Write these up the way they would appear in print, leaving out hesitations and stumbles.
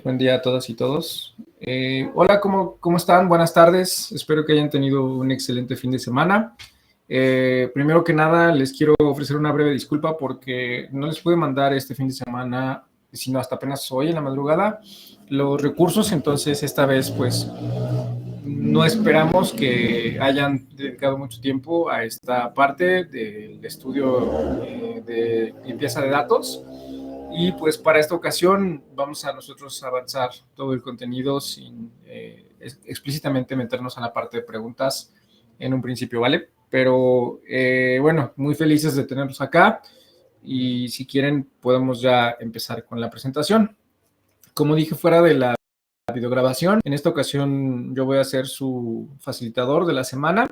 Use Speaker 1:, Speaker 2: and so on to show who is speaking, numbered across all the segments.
Speaker 1: Buen día a todas y todos. Hola, ¿cómo están? Buenas tardes. Espero que hayan tenido un excelente fin de semana. Primero que nada, les quiero ofrecer una breve disculpa porque no les pude mandar este fin de semana, sino hasta apenas hoy en la madrugada, los recursos. Entonces, esta vez, pues, no esperamos que hayan dedicado mucho tiempo a esta parte del estudio de limpieza de datos. Y pues para esta ocasión vamos a nosotros avanzar todo el contenido sin explícitamente meternos a la parte de preguntas en un principio, ¿vale? Pero bueno, muy felices de tenerlos acá y si quieren podemos ya empezar con la presentación. Como dije fuera de la videograbación, en esta ocasión yo voy a ser su facilitador de la semana.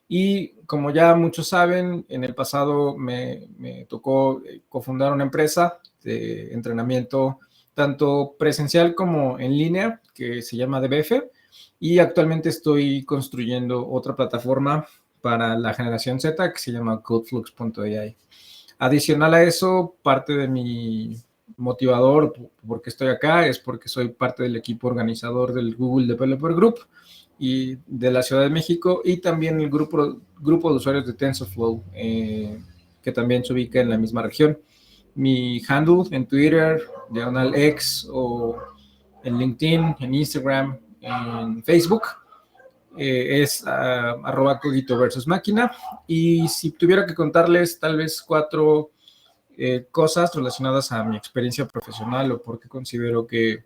Speaker 1: Y como ya muchos saben, en el pasado me tocó cofundar una empresa de entrenamiento tanto presencial como en línea que se llama DBF, y actualmente estoy construyendo otra plataforma para la generación Z que se llama Codeflux.ai. Adicional a eso, parte de mi motivador porque estoy acá es porque soy parte del equipo organizador del Google Developer Group y de la Ciudad de México, y también el grupo de usuarios de TensorFlow, que también se ubica en la misma región. Mi handle en Twitter, diagonal X, o en LinkedIn, en Instagram, en Facebook, es @cogito versus máquina. Y si tuviera que contarles tal vez 4 cosas relacionadas a mi experiencia profesional o porque considero que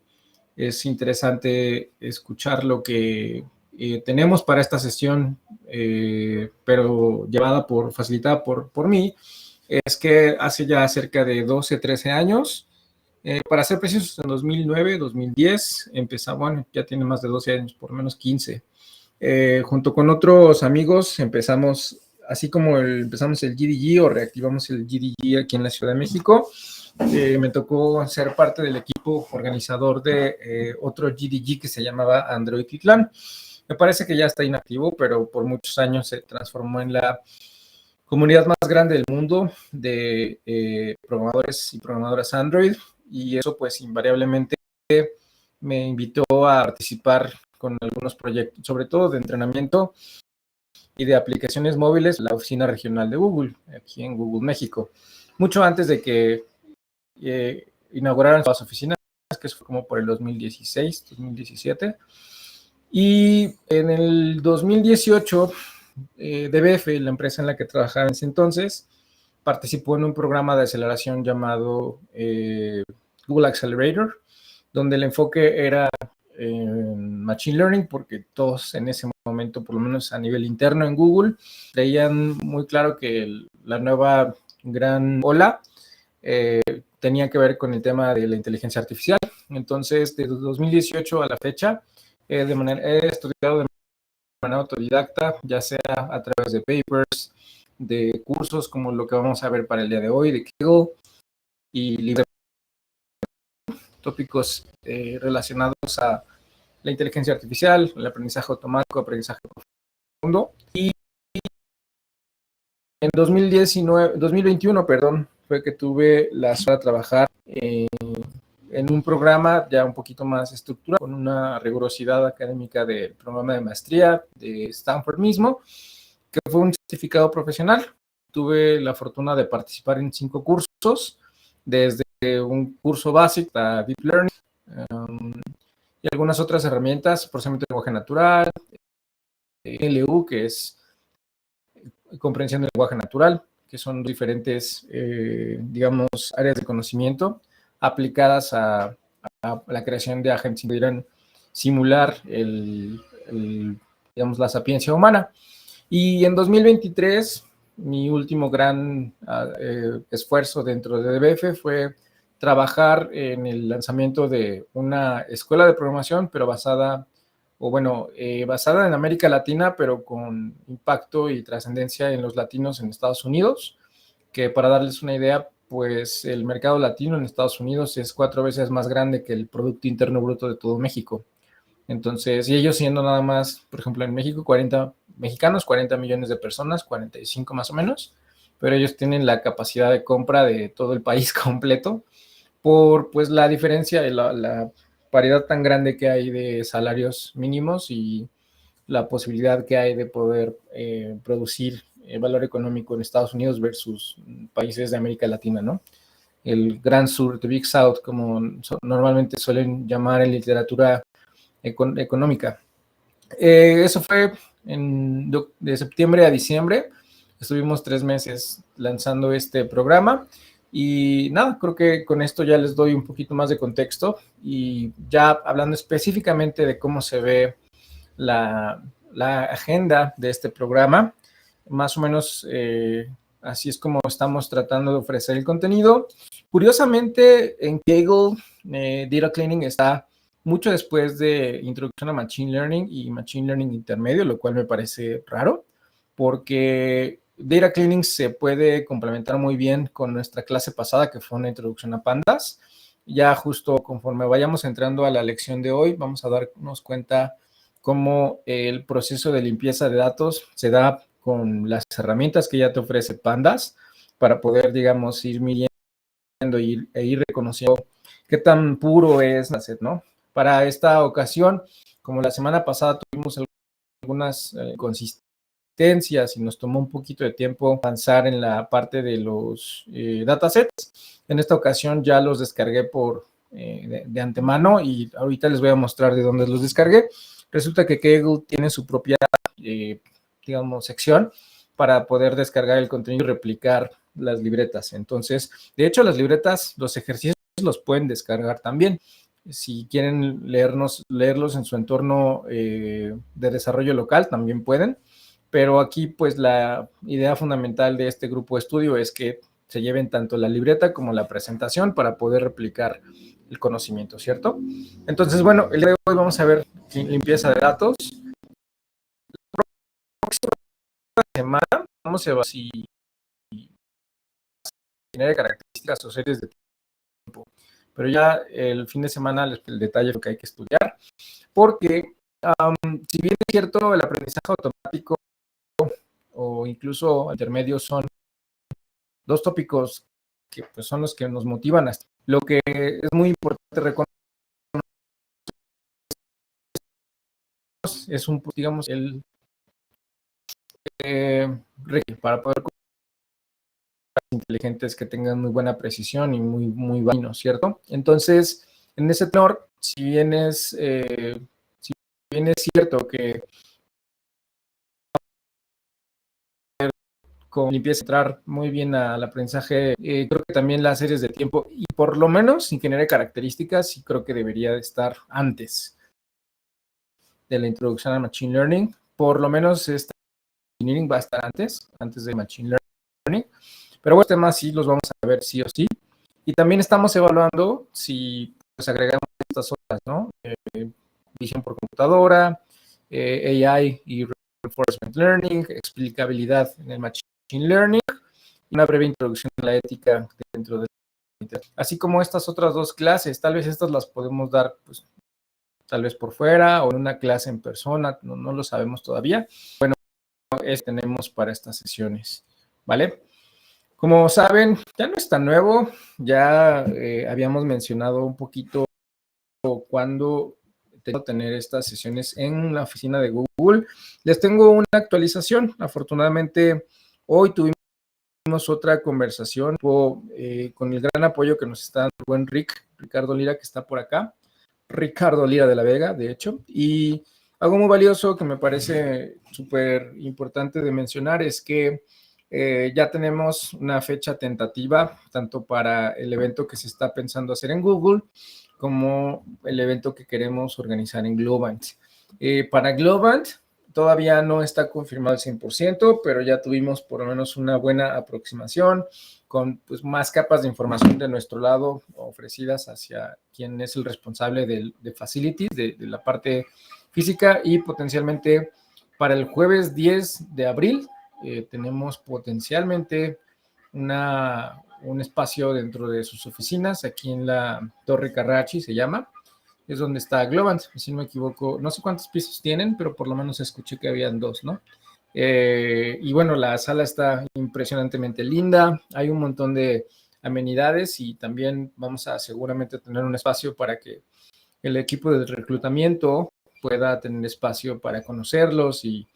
Speaker 1: es interesante escuchar lo que tenemos para esta sesión, pero facilitada por mí, es que hace ya cerca de 12, 13 años, para ser precisos, en 2009, 2010, empezamos, bueno, ya tiene más de 12 años, por lo menos 15. Junto con otros amigos empezamos, así como empezamos el GDG o reactivamos el GDG aquí en la Ciudad de México. Me tocó ser parte del equipo organizador de otro GDG que se llamaba Android Titlán. Me parece que ya está inactivo, pero por muchos años se transformó en la comunidad más grande del mundo de programadores y programadoras Android, y eso pues invariablemente me invitó a participar con algunos proyectos, sobre todo de entrenamiento y de aplicaciones móviles, la oficina regional de Google, aquí en Google México. Mucho antes de que inauguraran las oficinas, que eso fue como por el 2016, 2017. Y en el 2018, DBF, la empresa en la que trabajaba en ese entonces, participó en un programa de aceleración llamado Google Accelerator, donde el enfoque era en Machine Learning, porque todos en ese momento, por lo menos a nivel interno en Google, veían muy claro que la nueva gran ola tenía que ver con el tema de la inteligencia artificial. Entonces, desde 2018 a la fecha, he estudiado de manera autodidacta, ya sea a través de papers, de cursos como lo que vamos a ver para el día de hoy, de Kaggle, y libros, tópicos relacionados a la inteligencia artificial, el aprendizaje automático, aprendizaje profundo. Y en 2021, fue que tuve la suerte de trabajar en un programa ya un poquito más estructurado, con una rigurosidad académica del programa de maestría de Stanford mismo, que fue un certificado profesional. Tuve la fortuna de participar en 5 cursos, desde un curso básico a Deep Learning, y algunas otras herramientas, procesamiento de lenguaje natural, LU, que es comprensión del lenguaje natural, que son diferentes, digamos, áreas de conocimiento aplicadas a la creación de agentes que pudieran simular digamos, la sapiencia humana. Y en 2023, mi último gran esfuerzo dentro de DBF fue trabajar en el lanzamiento de una escuela de programación, pero basada en América Latina, pero con impacto y trascendencia en los latinos en Estados Unidos, que para darles una idea, pues el mercado latino en Estados Unidos es 4 veces más grande que el Producto Interno Bruto de todo México. Entonces, y ellos siendo nada más, por ejemplo, en México, 40 mexicanos, 40 millones de personas, 45 más o menos, pero ellos tienen la capacidad de compra de todo el país completo por pues la diferencia, disparidad tan grande que hay de salarios mínimos y la posibilidad que hay de poder producir valor económico en Estados Unidos versus países de América Latina, ¿no? El Gran Sur, the Big South, como normalmente suelen llamar en literatura económica. Eso fue de septiembre a diciembre. Estuvimos 3 meses lanzando este programa y nada, creo que con esto ya les doy un poquito más de contexto y ya hablando específicamente de cómo se ve la agenda de este programa, más o menos así es como estamos tratando de ofrecer el contenido. Curiosamente, en Kaggle, Data Cleaning está mucho después de Introducción a Machine Learning y Machine Learning Intermedio, lo cual me parece raro, porque Data Cleaning se puede complementar muy bien con nuestra clase pasada, que fue una introducción a Pandas. Ya justo conforme vayamos entrando a la lección de hoy, vamos a darnos cuenta cómo el proceso de limpieza de datos se da con las herramientas que ya te ofrece Pandas para poder, digamos, ir midiendo e ir reconociendo qué tan puro es la set, ¿no? Para esta ocasión, como la semana pasada tuvimos algunas consistencias y nos tomó un poquito de tiempo avanzar en la parte de los datasets, en esta ocasión ya los descargué de antemano y ahorita les voy a mostrar de dónde los descargué. Resulta que Kaggle tiene su propia, digamos, sección para poder descargar el contenido y replicar las libretas. Entonces, de hecho, las libretas, los ejercicios los pueden descargar también. Si quieren leerlos en su entorno de desarrollo local, también pueden. Pero aquí, pues, la idea fundamental de este grupo de estudio es que se lleven tanto la libreta como la presentación para poder replicar el conocimiento, ¿cierto? Entonces, bueno, el día de hoy vamos a ver limpieza de datos. La próxima semana vamos a ver si tiene características o series de tiempo. Pero ya el fin de semana el detalle es lo que hay que estudiar, porque si bien es cierto, el aprendizaje automático o incluso intermedio son dos tópicos que pues, son los que nos motivan. Lo que es muy importante reconocer es digamos, para poder inteligentes que tengan muy buena precisión y muy bueno, ¿cierto? Entonces, en ese tenor, si bien es cierto que con limpieza entrar muy bien al aprendizaje, creo que también las series de tiempo y por lo menos sin generar características, sí creo que debería de estar antes de la introducción a Machine Learning. Por lo menos este Engineering va a estar antes de Machine Learning. Pero bueno, temas sí los vamos a ver sí o sí. Y también estamos evaluando si pues, agregamos estas otras, ¿no? Visión por computadora, AI y Reinforcement Learning, explicabilidad en el Machine Learning y una breve introducción a la ética dentro de así como estas otras dos clases. Tal vez estas las podemos dar, pues, tal vez por fuera o en una clase en persona, no lo sabemos todavía. Bueno, eso tenemos para estas sesiones, ¿vale? Como saben, ya no es tan nuevo, ya habíamos mencionado un poquito cuando tengo que tener estas sesiones en la oficina de Google. Les tengo una actualización. Afortunadamente, hoy tuvimos otra conversación con el gran apoyo que nos está dando el buen Ricardo Lira, que está por acá. Ricardo Lira de la Vega, de hecho. Y algo muy valioso que me parece súper importante de mencionar es que ya tenemos una fecha tentativa, tanto para el evento que se está pensando hacer en Google, como el evento que queremos organizar en Globant. Para Globant todavía no está confirmado al 100%, pero ya tuvimos por lo menos una buena aproximación con pues, más capas de información de nuestro lado ofrecidas hacia quien es el responsable de facilities, de la parte física, y potencialmente para el jueves 10 de abril tenemos potencialmente un espacio dentro de sus oficinas, aquí en la Torre Carracci se llama, es donde está Globant, si no me equivoco, no sé cuántos pisos tienen, pero por lo menos escuché que habían 2, ¿no? Y bueno, la sala está impresionantemente linda, hay un montón de amenidades y también vamos a seguramente tener un espacio para que el equipo de reclutamiento pueda tener espacio para conocerlos y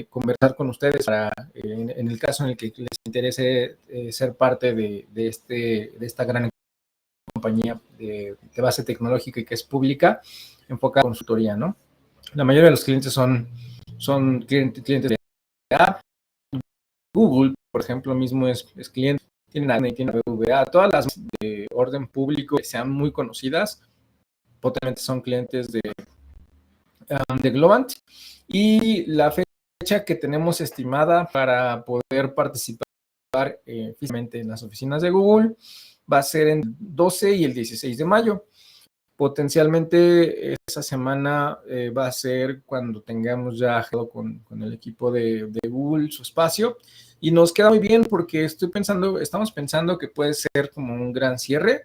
Speaker 1: conversar con ustedes para, en el caso en el que les interese ser parte de esta gran compañía de base tecnológica y que es pública, enfocada en consultoría, ¿no? La mayoría de los clientes son clientes de Apple. Google, por ejemplo, mismo es cliente, tienen ADN, tienen BVA, todas las de orden público que sean muy conocidas, potencialmente son clientes de Globant. Y la fecha que tenemos estimada para poder participar físicamente en las oficinas de Google va a ser en el 12 y el 16 de mayo. Potencialmente esa semana va a ser cuando tengamos ya con el equipo de Google su espacio, y nos queda muy bien porque estamos pensando que puede ser como un gran cierre.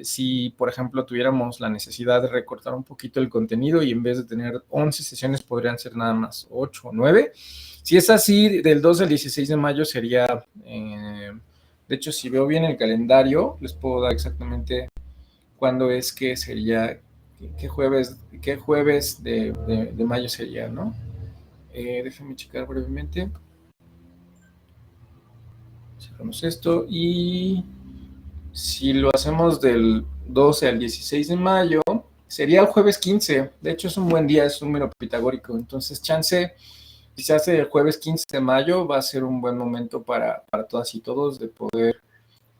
Speaker 1: Si, por ejemplo, tuviéramos la necesidad de recortar un poquito el contenido y en vez de tener 11 sesiones podrían ser nada más 8 o 9. Si es así, del 2 al 16 de mayo sería, de hecho, si veo bien el calendario, les puedo dar exactamente cuándo es que sería, qué jueves de mayo sería, ¿no? Déjenme checar brevemente. Cerramos esto y si lo hacemos del 12 al 16 de mayo, sería el jueves 15. De hecho, es un buen día, es un número pitagórico. Entonces, chance, si se hace el jueves 15 de mayo, va a ser un buen momento para todas y todos de poder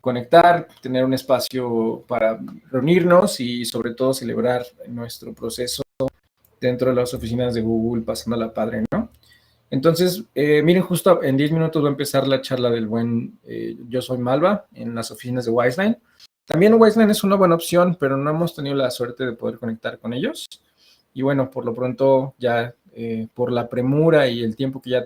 Speaker 1: conectar, tener un espacio para reunirnos y sobre todo celebrar nuestro proceso dentro de las oficinas de Google, pasándola padre, ¿no? Entonces, miren, justo en 10 minutos va a empezar la charla del buen Yo Soy Malva en las oficinas de Wizeline. También Wizeline es una buena opción, pero no hemos tenido la suerte de poder conectar con ellos. Y bueno, por lo pronto ya por la premura y el tiempo que ya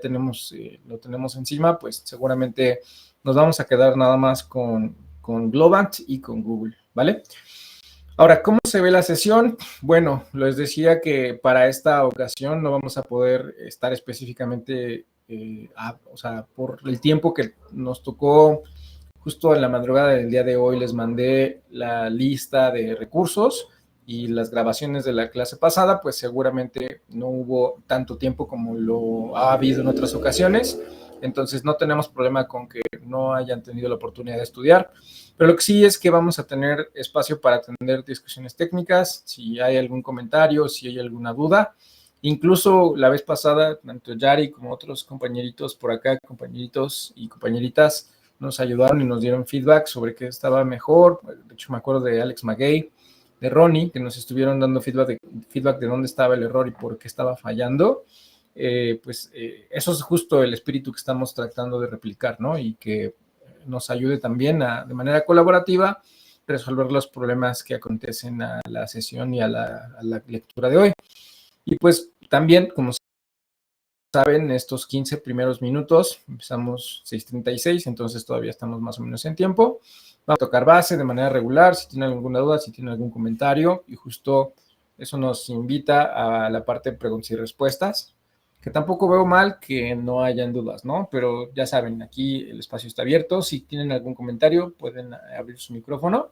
Speaker 1: lo tenemos encima, pues seguramente nos vamos a quedar nada más con Globant y con Google, ¿vale? Ahora, ¿cómo se ve la sesión? Bueno, les decía que para esta ocasión no vamos a poder estar específicamente, o sea, por el tiempo que nos tocó justo en la madrugada del día de hoy, les mandé la lista de recursos y las grabaciones de la clase pasada, pues seguramente no hubo tanto tiempo como lo ha habido en otras ocasiones. Entonces no tenemos problema con que no hayan tenido la oportunidad de estudiar, pero lo que sí es que vamos a tener espacio para atender discusiones técnicas, si hay algún comentario, si hay alguna duda. Incluso la vez pasada, tanto Yari como otros compañeritos por acá, compañeritos y compañeritas, nos ayudaron y nos dieron feedback sobre qué estaba mejor. De hecho, me acuerdo de Alex Magay, de Ronnie, que nos estuvieron dando feedback de dónde estaba el error y por qué estaba fallando. Eso es justo el espíritu que estamos tratando de replicar, ¿no? Y que nos ayude también de manera colaborativa, resolver los problemas que acontecen a la sesión y a la lectura de hoy. Y pues también, como saben, estos 15 primeros minutos, empezamos 6:36, entonces todavía estamos más o menos en tiempo. Vamos a tocar base de manera regular, si tienen alguna duda, si tienen algún comentario, y justo eso nos invita a la parte de preguntas y respuestas, que tampoco veo mal que no hayan dudas, ¿no? Pero ya saben, aquí el espacio está abierto. Si tienen algún comentario, pueden abrir su micrófono.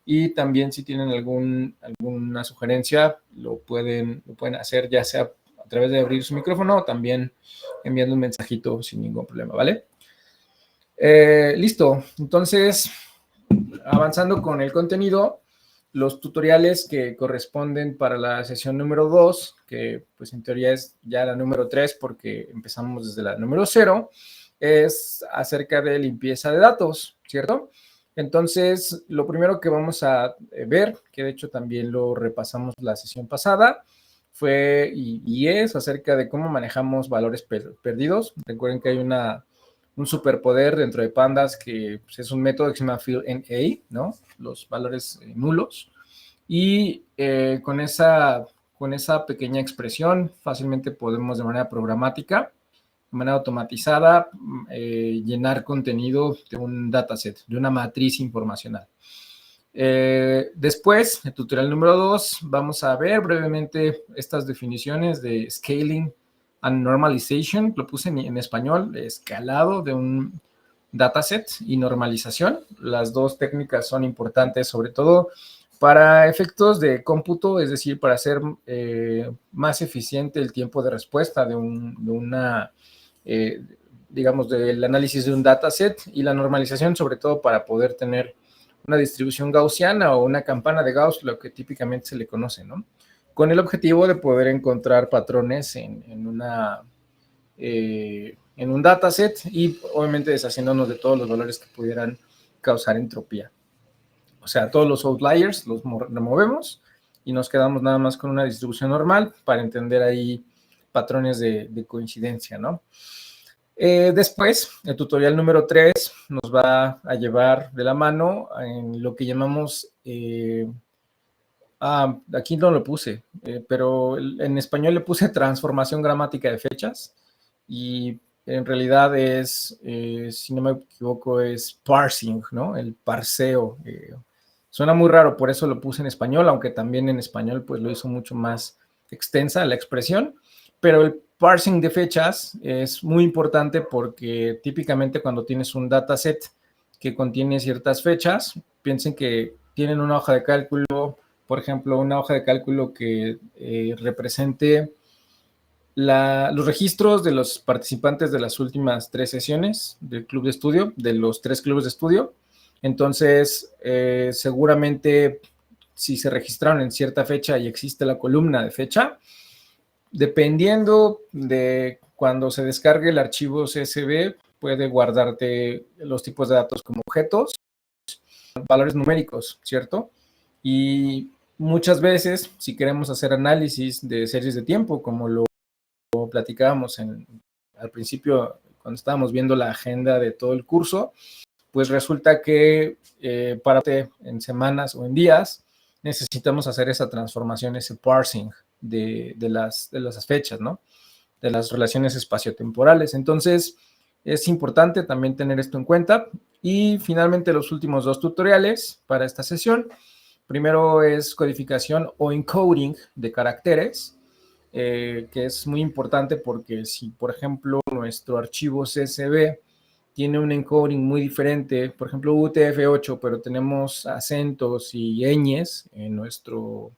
Speaker 1: Y también si tienen alguna sugerencia, lo pueden hacer ya sea a través de abrir su micrófono o también enviando un mensajito sin ningún problema, ¿vale? Listo. Entonces, avanzando con el contenido, los tutoriales que corresponden para la sesión número 2, que pues en teoría es ya la número 3 porque empezamos desde la número 0, es acerca de limpieza de datos, ¿cierto? Entonces, lo primero que vamos a ver, que de hecho también lo repasamos la sesión pasada, fue y es acerca de cómo manejamos valores perdidos. Recuerden que hay un superpoder dentro de Pandas que pues, es un método que se llama fill_NA, ¿no? Los valores nulos. Y con esa pequeña expresión fácilmente podemos de manera programática, de manera automatizada, llenar contenido de un dataset, de una matriz informacional. Después, el tutorial número 2, vamos a ver brevemente estas definiciones de scaling and normalization. Lo puse en español, escalado de un dataset y normalización. Las dos técnicas son importantes, sobre todo Para efectos de cómputo, es decir, para hacer más eficiente el tiempo de respuesta de una, digamos, del análisis de un dataset y la normalización, sobre todo para poder tener una distribución gaussiana o una campana de Gauss, lo que típicamente se le conoce, ¿no? Con el objetivo de poder encontrar patrones en un dataset y obviamente deshaciéndonos de todos los valores que pudieran causar entropía. O sea, todos los outliers los removemos y nos quedamos nada más con una distribución normal para entender ahí patrones de coincidencia, ¿no? Después, el tutorial número 3 nos va a llevar de la mano en lo que llamamos, aquí no lo puse, pero en español le puse transformación gramática de fechas y en realidad es, si no me equivoco, es parsing, ¿no? El parseo. Suena muy raro, por eso lo puse en español, aunque también en español pues lo hizo mucho más extensa la expresión, pero el parsing de fechas es muy importante porque típicamente cuando tienes un dataset que contiene ciertas fechas, piensen que tienen una hoja de cálculo, por ejemplo, una hoja de cálculo que represente los registros de los participantes de las últimas 3 sesiones del club de estudio, de los 3 clubes de estudio. Entonces, seguramente si se registraron en cierta fecha y existe la columna de fecha, dependiendo de cuando se descargue el archivo CSV, puede guardarte los tipos de datos como objetos, valores numéricos, ¿cierto? Y muchas veces, si queremos hacer análisis de series de tiempo, como lo platicábamos al principio cuando estábamos viendo la agenda de todo el curso, pues resulta que para en semanas o en días necesitamos hacer esa transformación, ese parsing de las fechas, ¿no? De las relaciones espaciotemporales. Entonces, es importante también tener esto en cuenta. Y finalmente, los últimos 2 tutoriales para esta sesión. Primero es codificación o encoding de caracteres, que es muy importante porque si, por ejemplo, nuestro archivo CSV tiene un encoding muy diferente, por ejemplo, UTF-8, pero tenemos acentos y ñes en nuestro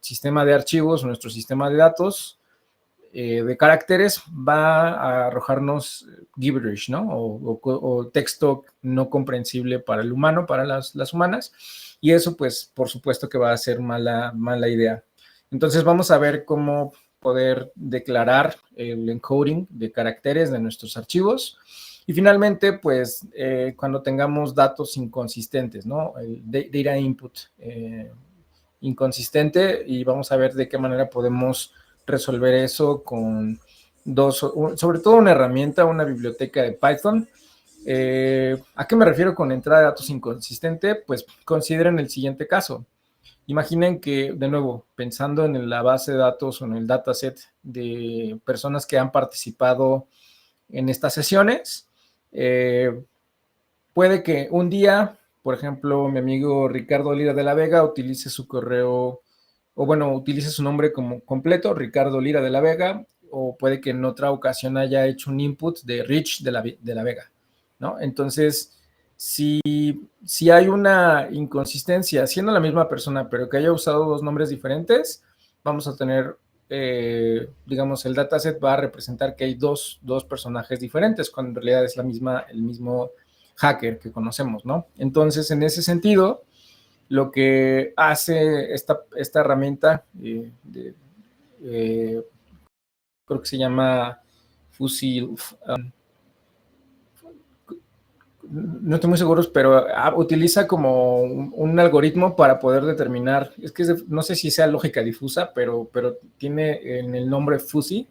Speaker 1: sistema de archivos, nuestro sistema de datos de caracteres, va a arrojarnos gibberish, ¿no? O texto no comprensible para el humano, para las humanas, y eso, pues, por supuesto que va a ser mala idea. Entonces, vamos a ver cómo poder declarar el encoding de caracteres de nuestros archivos. Y finalmente, pues, cuando tengamos datos inconsistentes, ¿no? El data input inconsistente, y vamos a ver de qué manera podemos resolver eso con sobre todo una herramienta, una biblioteca de Python. ¿A qué me refiero con entrada de datos inconsistente? Pues consideren el siguiente caso. Imaginen que, de nuevo, pensando en la base de datos o en el dataset de personas que han participado en estas sesiones, puede que un día, por ejemplo, mi amigo Ricardo Lira de la Vega utilice su correo, o bueno, utilice su nombre como completo, Ricardo Lira de la Vega, o puede que en otra ocasión haya hecho un input de Rich de la Vega, ¿no? Entonces, si hay una inconsistencia, siendo la misma persona, pero que haya usado 2 nombres diferentes, vamos a tener, digamos, el dataset va a representar que hay dos personajes diferentes, cuando en realidad es el mismo hacker que conocemos, ¿no? Entonces, en ese sentido, lo que hace esta herramienta, creo que se llama Fusil, no estoy muy seguro, pero utiliza como un algoritmo para poder determinar, es que no sé si sea lógica difusa, pero tiene en el nombre Fusi,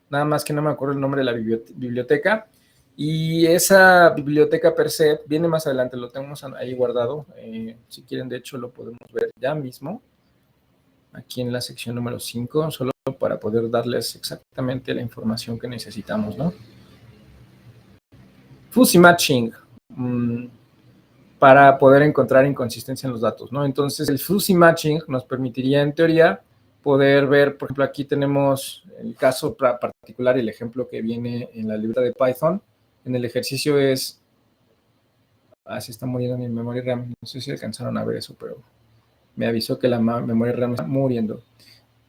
Speaker 1: nada más que no me acuerdo el nombre de la biblioteca, y esa biblioteca per se viene más adelante, lo tenemos ahí guardado, si quieren de hecho lo podemos ver ya mismo, aquí en la sección número 5, solo para poder darles exactamente la información que necesitamos, ¿no? Fuzzy Matching, para poder encontrar inconsistencia en los datos, ¿no? Entonces, el Fuzzy Matching nos permitiría, en teoría, poder ver, por ejemplo, aquí tenemos el caso particular, el ejemplo que viene en la libreta de Python. En el ejercicio es se está muriendo mi memoria RAM. No sé si alcanzaron a ver eso, pero me avisó que la memoria RAM está muriendo.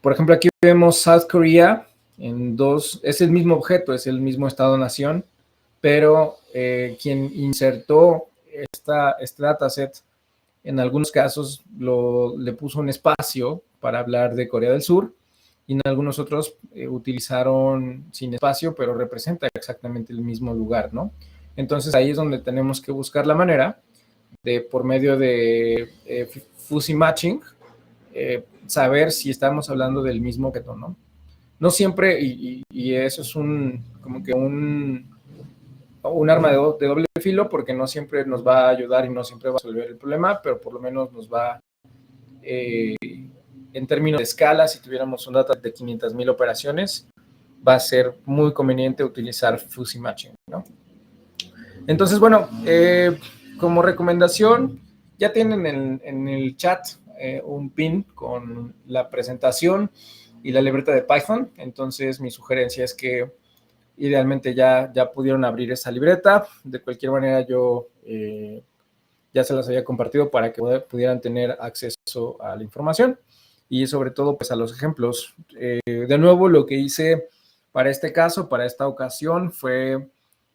Speaker 1: Por ejemplo, aquí vemos South Korea en dos, es el mismo objeto, es el mismo estado-nación, pero quien insertó este dataset, en algunos casos le puso un espacio para hablar de Corea del Sur, y en algunos otros utilizaron sin espacio, pero representa exactamente el mismo lugar, ¿no? Entonces ahí es donde tenemos que buscar la manera de, por medio de fuzzy matching, saber si estamos hablando del mismo objeto, ¿no? No siempre, y eso es como que un arma de doble filo, porque no siempre nos va a ayudar y no siempre va a resolver el problema, pero por lo menos nos va, en términos de escala, si tuviéramos un data de 500,000 operaciones, va a ser muy conveniente utilizar fuzzy matching, ¿no? Entonces, bueno, como recomendación, ya tienen en el chat un pin con la presentación y la libreta de Python. Entonces, mi sugerencia es que idealmente ya pudieron abrir esa libreta. De cualquier manera, yo ya se las había compartido para que pudieran tener acceso a la información y sobre todo pues a los ejemplos. De nuevo, lo que hice para este caso, para esta ocasión, fue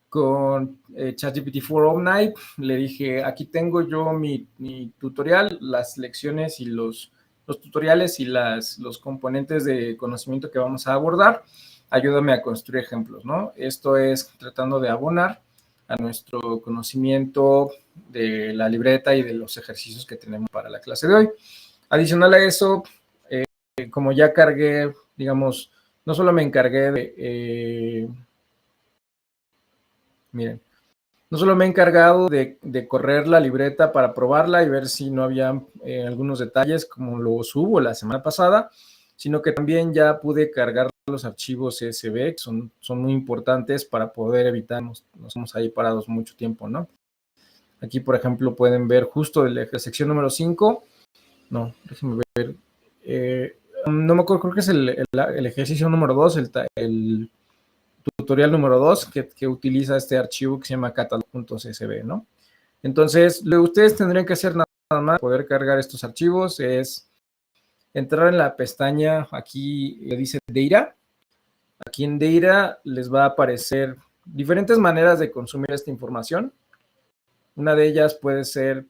Speaker 1: con ChatGPT-4 Omnight. Le dije, aquí tengo yo mi tutorial, las lecciones y los tutoriales y los componentes de conocimiento que vamos a abordar. Ayúdame a construir ejemplos, ¿no? Esto es tratando de abonar a nuestro conocimiento de la libreta y de los ejercicios que tenemos para la clase de hoy. Adicional a eso, como ya cargué, digamos, no solo me encargué de... miren, no solo me he encargado de correr la libreta para probarla y ver si no había algunos detalles como lo hubo la semana pasada, sino que también ya pude cargar los archivos CSV, que son muy importantes para poder evitar nos estamos ahí parados mucho tiempo, ¿no? Aquí, por ejemplo, pueden ver justo la sección número 5. No, déjenme ver. No me acuerdo, creo que es el ejercicio número 2, el tutorial número 2 que utiliza este archivo que se llama catalog.csv, ¿no? Entonces, lo que ustedes tendrían que hacer nada más para poder cargar estos archivos es entrar en la pestaña, aquí le dice Data. Aquí en Data les va a aparecer diferentes maneras de consumir esta información. Una de ellas puede ser,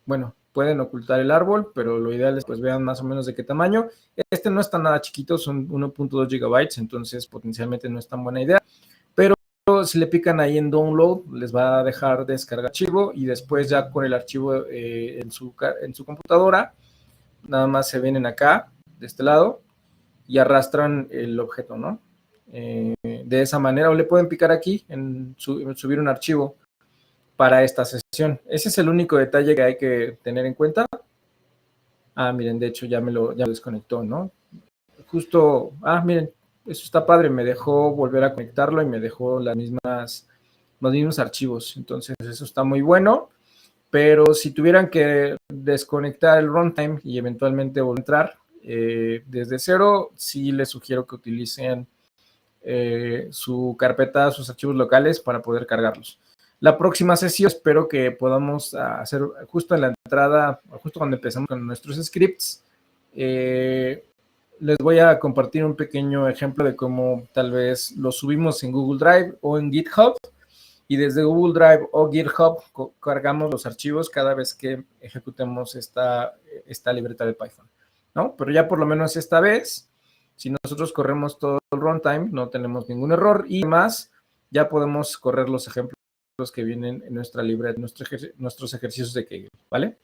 Speaker 1: bueno, pueden ocultar el árbol, pero lo ideal es pues vean más o menos de qué tamaño. Este no está nada chiquito, son 1.2 gigabytes, entonces potencialmente no es tan buena idea. Pero si le pican ahí en Download, les va a dejar descargar archivo y después ya con el archivo en su computadora, nada más se vienen acá, de este lado, y arrastran el objeto, ¿no? De esa manera, o le pueden picar aquí en subir un archivo para esta sesión. Ese es el único detalle que hay que tener en cuenta. Miren, de hecho ya lo desconectó, ¿no? Justo, miren, eso está padre, me dejó volver a conectarlo y me dejó los mismos archivos. Entonces eso está muy bueno, pero si tuvieran que desconectar el runtime y eventualmente volver a entrar desde cero, sí les sugiero que utilicen su carpeta, sus archivos locales para poder cargarlos. La próxima sesión espero que podamos hacer justo en la entrada, justo cuando empezamos con nuestros scripts, les voy a compartir un pequeño ejemplo de cómo tal vez lo subimos en Google Drive o en GitHub, y desde Google Drive o GitHub cargamos los archivos cada vez que ejecutemos esta libreta de Python, ¿no? Pero ya por lo menos esta vez, si nosotros corremos todo el runtime, no tenemos ningún error, y además ya podemos correr los ejemplos que vienen en nuestra libreta, nuestros ejercicios de Kaggle, ¿vale?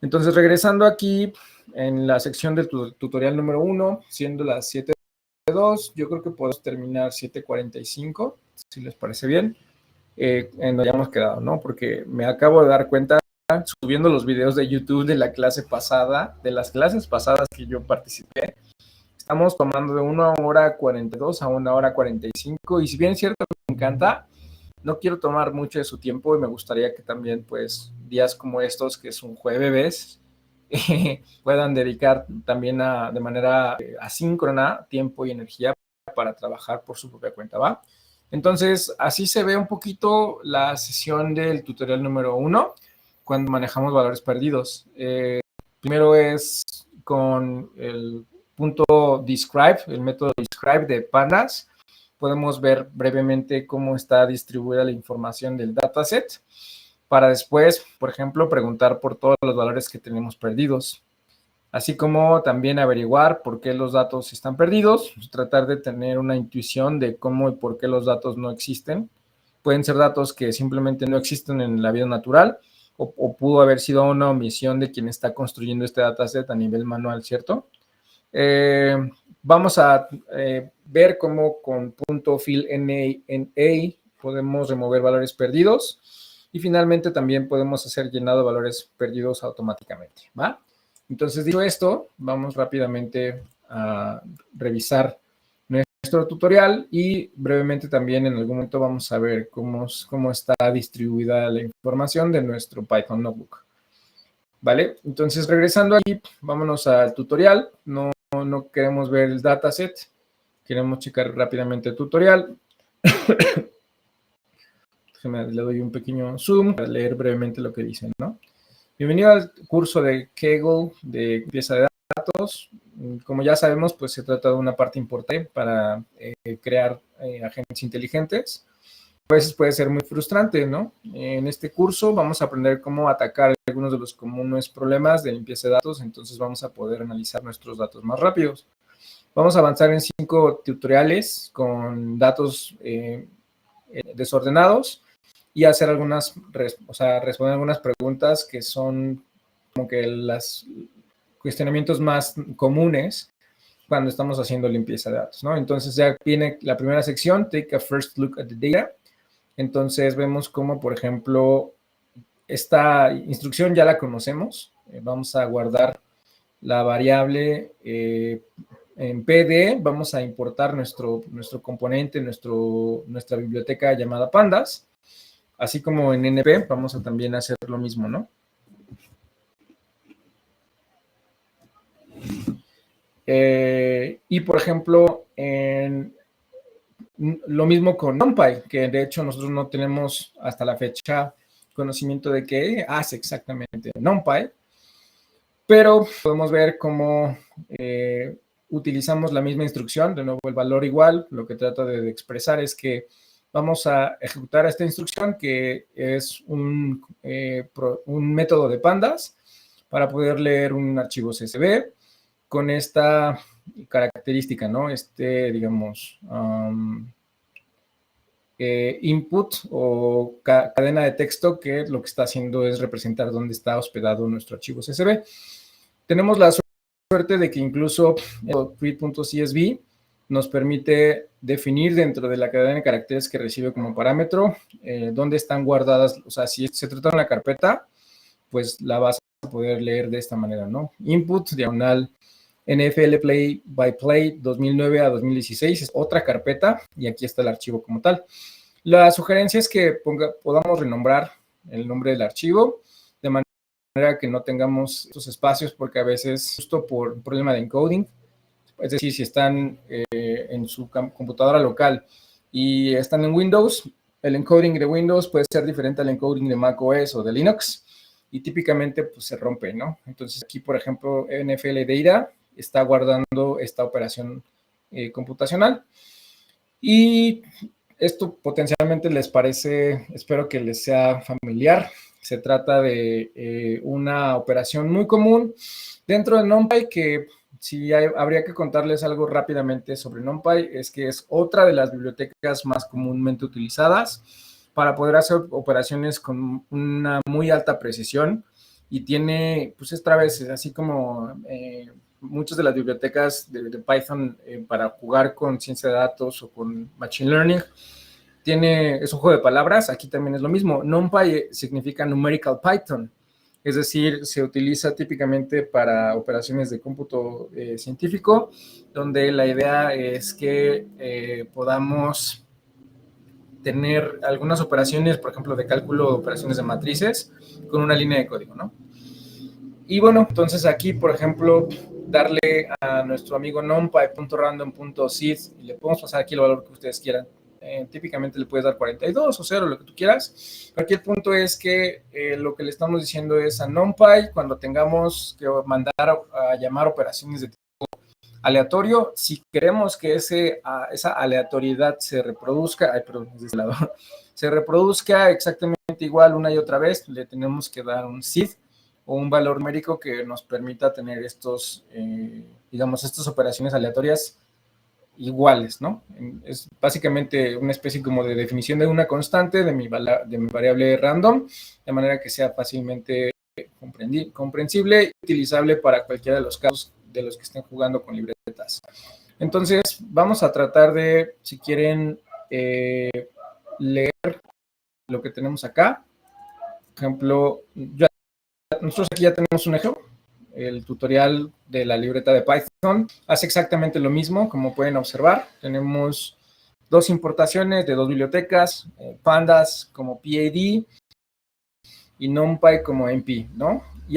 Speaker 1: Entonces, regresando aquí en la sección del tutorial número 1, siendo las 7:02, yo creo que podemos terminar 7:45, si les parece bien, en donde hayamos quedado, ¿no? Porque me acabo de dar cuenta, subiendo los videos de YouTube de la clase pasada, de las clases pasadas que yo participé, estamos tomando de 1:42 a 1:45, y si bien es cierto que me encanta, no quiero tomar mucho de su tiempo y me gustaría que también, pues, días como estos, que es un jueves, puedan dedicar también de manera asíncrona tiempo y energía para trabajar por su propia cuenta, ¿va? Entonces, así se ve un poquito la sesión del tutorial número 1 cuando manejamos valores perdidos. Primero es con el punto describe, el método describe de pandas. Podemos ver brevemente cómo está distribuida la información del dataset para después, por ejemplo, preguntar por todos los valores que tenemos perdidos, así como también averiguar por qué los datos están perdidos, tratar de tener una intuición de cómo y por qué los datos no existen. Pueden ser datos que simplemente no existen en la vida natural o pudo haber sido una omisión de quien está construyendo este dataset a nivel manual, ¿cierto? Vamos a ver cómo con punto fill NA podemos remover valores perdidos y finalmente también podemos hacer llenado de valores perdidos automáticamente, ¿va? Entonces, dicho esto, vamos rápidamente a revisar nuestro tutorial y brevemente también en algún momento vamos a ver cómo está distribuida la información de nuestro Python Notebook. ¿Vale? Entonces, regresando aquí, vámonos al tutorial. No queremos ver el dataset, queremos checar rápidamente el tutorial. Le doy un pequeño zoom para leer brevemente lo que dicen, ¿no? Bienvenido al curso de Kaggle de limpieza de datos. Como ya sabemos, pues se trata de una parte importante para crear agentes inteligentes. A veces puede ser muy frustrante, ¿no? En este curso vamos a aprender cómo atacar algunos de los comunes problemas de limpieza de datos, entonces vamos a poder analizar nuestros datos más rápidos. Vamos a avanzar en 5 tutoriales con datos desordenados y hacer responder algunas preguntas que son como que los cuestionamientos más comunes cuando estamos haciendo limpieza de datos, ¿no? Entonces ya viene la primera sección, take a first look at the data. Entonces vemos cómo, por ejemplo, esta instrucción ya la conocemos. Vamos a guardar la variable en PD, vamos a importar nuestro componente, nuestra biblioteca llamada pandas, así como en NP vamos a también hacer lo mismo, ¿no? Y por ejemplo, lo mismo con NumPy, que de hecho nosotros no tenemos hasta la fecha conocimiento de qué hace exactamente NumPy, pero podemos ver cómo utilizamos la misma instrucción, de nuevo el valor igual, lo que trata de expresar es que vamos a ejecutar esta instrucción que es un método de pandas para poder leer un archivo CSV con esta característica, ¿no? Digamos, input o cadena de texto que lo que está haciendo es representar dónde está hospedado nuestro archivo CSV. Tenemos la suerte de que incluso read.csv nos permite definir dentro de la cadena de caracteres que recibe como parámetro dónde están guardadas, o sea, si se trata de una carpeta, pues la vas a poder leer de esta manera, ¿no? Input, diagonal, NFL Play by Play 2009 a 2016 es otra carpeta y aquí está el archivo como tal. La sugerencia es que podamos renombrar el nombre del archivo de manera que no tengamos estos espacios porque a veces justo por un problema de encoding, es decir, si están en su computadora local y están en Windows, el encoding de Windows puede ser diferente al encoding de macOS o de Linux y típicamente pues se rompe, ¿no? Entonces aquí, por ejemplo, NFL Data está guardando esta operación computacional y esto potencialmente les parece, espero que les sea familiar. Se trata de una operación muy común dentro de NumPy que si habría que contarles algo rápidamente sobre NumPy es que es otra de las bibliotecas más comúnmente utilizadas para poder hacer operaciones con una muy alta precisión y tiene, pues esta vez, así como muchas de las bibliotecas de Python para jugar con ciencia de datos o con Machine Learning, es un juego de palabras, aquí también es lo mismo. NumPy significa Numerical Python, es decir, se utiliza típicamente para operaciones de cómputo científico, donde la idea es que podamos tener algunas operaciones, por ejemplo, de cálculo de operaciones de matrices, con una línea de código, ¿no? Y bueno, entonces aquí, por ejemplo, darle a nuestro amigo numpy.random.seed y le podemos pasar aquí el valor que ustedes quieran. típicamente le puedes dar 42 o 0, lo que tú quieras. Aquí el punto es que lo que le estamos diciendo es a NumPy, cuando tengamos que mandar a llamar operaciones de tipo aleatorio, si queremos que esa aleatoriedad se reproduzca, de este lado, se reproduzca exactamente igual una y otra vez, le tenemos que dar un seed o un valor numérico que nos permita tener digamos, estas operaciones aleatorias iguales, ¿no? Es básicamente una especie como de definición de una constante de mi variable random, de manera que sea fácilmente comprensible y utilizable para cualquiera de los casos de los que estén jugando con libretas. Entonces, vamos a tratar de, si quieren, leer lo que tenemos acá. Por ejemplo, nosotros aquí ya tenemos un ejemplo. El tutorial de la libreta de Python hace exactamente lo mismo, como pueden observar. Tenemos dos importaciones de dos bibliotecas, pandas como PID y NumPy como NP, ¿no? Y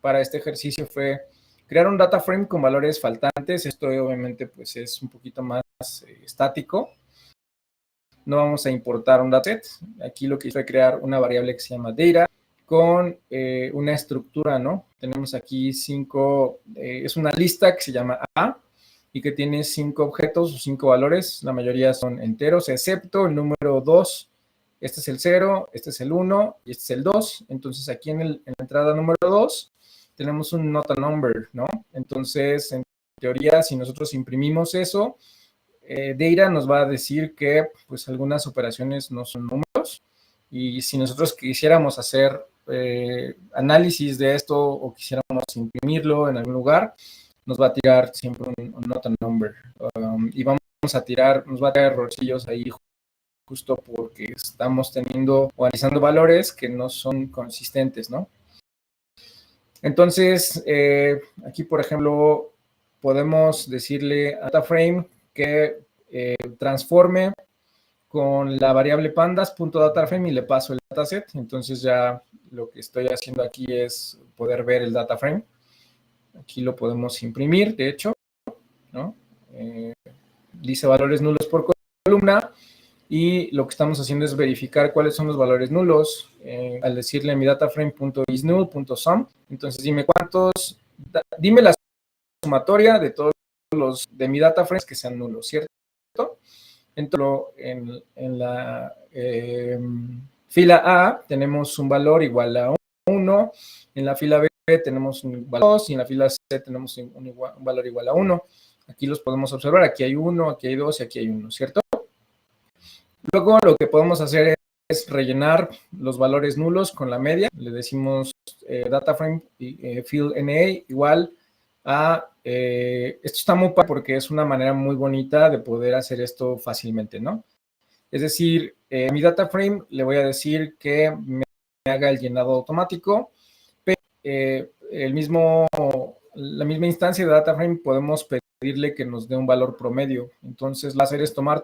Speaker 1: para este ejercicio fue crear un data frame con valores faltantes. Esto obviamente pues es un poquito más estático. No vamos a importar un dataset. Aquí lo que hice fue crear una variable que se llama data con una estructura, ¿no? Tenemos aquí es una lista que se llama A y que tiene 5 objetos o 5 valores. La mayoría son enteros, excepto el número 2. Este es el 0, este es el 1 y este es el 2. Entonces, aquí en la entrada número 2 tenemos un not a number, ¿no? Entonces, en teoría, si nosotros imprimimos eso, data nos va a decir que pues algunas operaciones no son números, y si nosotros quisiéramos hacer análisis de esto o quisiéramos imprimirlo en algún lugar, nos va a tirar siempre un not a number, y vamos a tirar, nos va a tirar errorcillos ahí justo porque estamos teniendo o analizando valores que no son consistentes, ¿no? Entonces, aquí, por ejemplo, podemos decirle a DataFrame que transforme con la variable pandas.dataframe y le paso el dataset. Entonces ya lo que estoy haciendo aquí es poder ver el dataframe. Aquí lo podemos imprimir, de hecho, ¿no? Dice valores nulos por columna, y lo que estamos haciendo es verificar cuáles son los valores nulos al decirle mi dataframe.isNull.sum. Entonces dime la sumatoria de todos los de mi dataframe que sean nulos, ¿cierto? Entonces, en la fila A tenemos un valor igual a 1, en la fila B tenemos un valor 2 y en la fila C tenemos un valor igual a 1. Aquí los podemos observar, aquí hay 1, aquí hay 2 y aquí hay 1, ¿cierto? Luego lo que podemos hacer es rellenar los valores nulos con la media. Le decimos dataframe field NA igual a... esto está muy padre porque es una manera muy bonita de poder hacer esto fácilmente, ¿no? Es decir, mi dataframe le voy a decir que me haga el llenado automático, pero la misma instancia de dataframe podemos pedirle que nos dé un valor promedio. Entonces, lo que va a hacer es tomar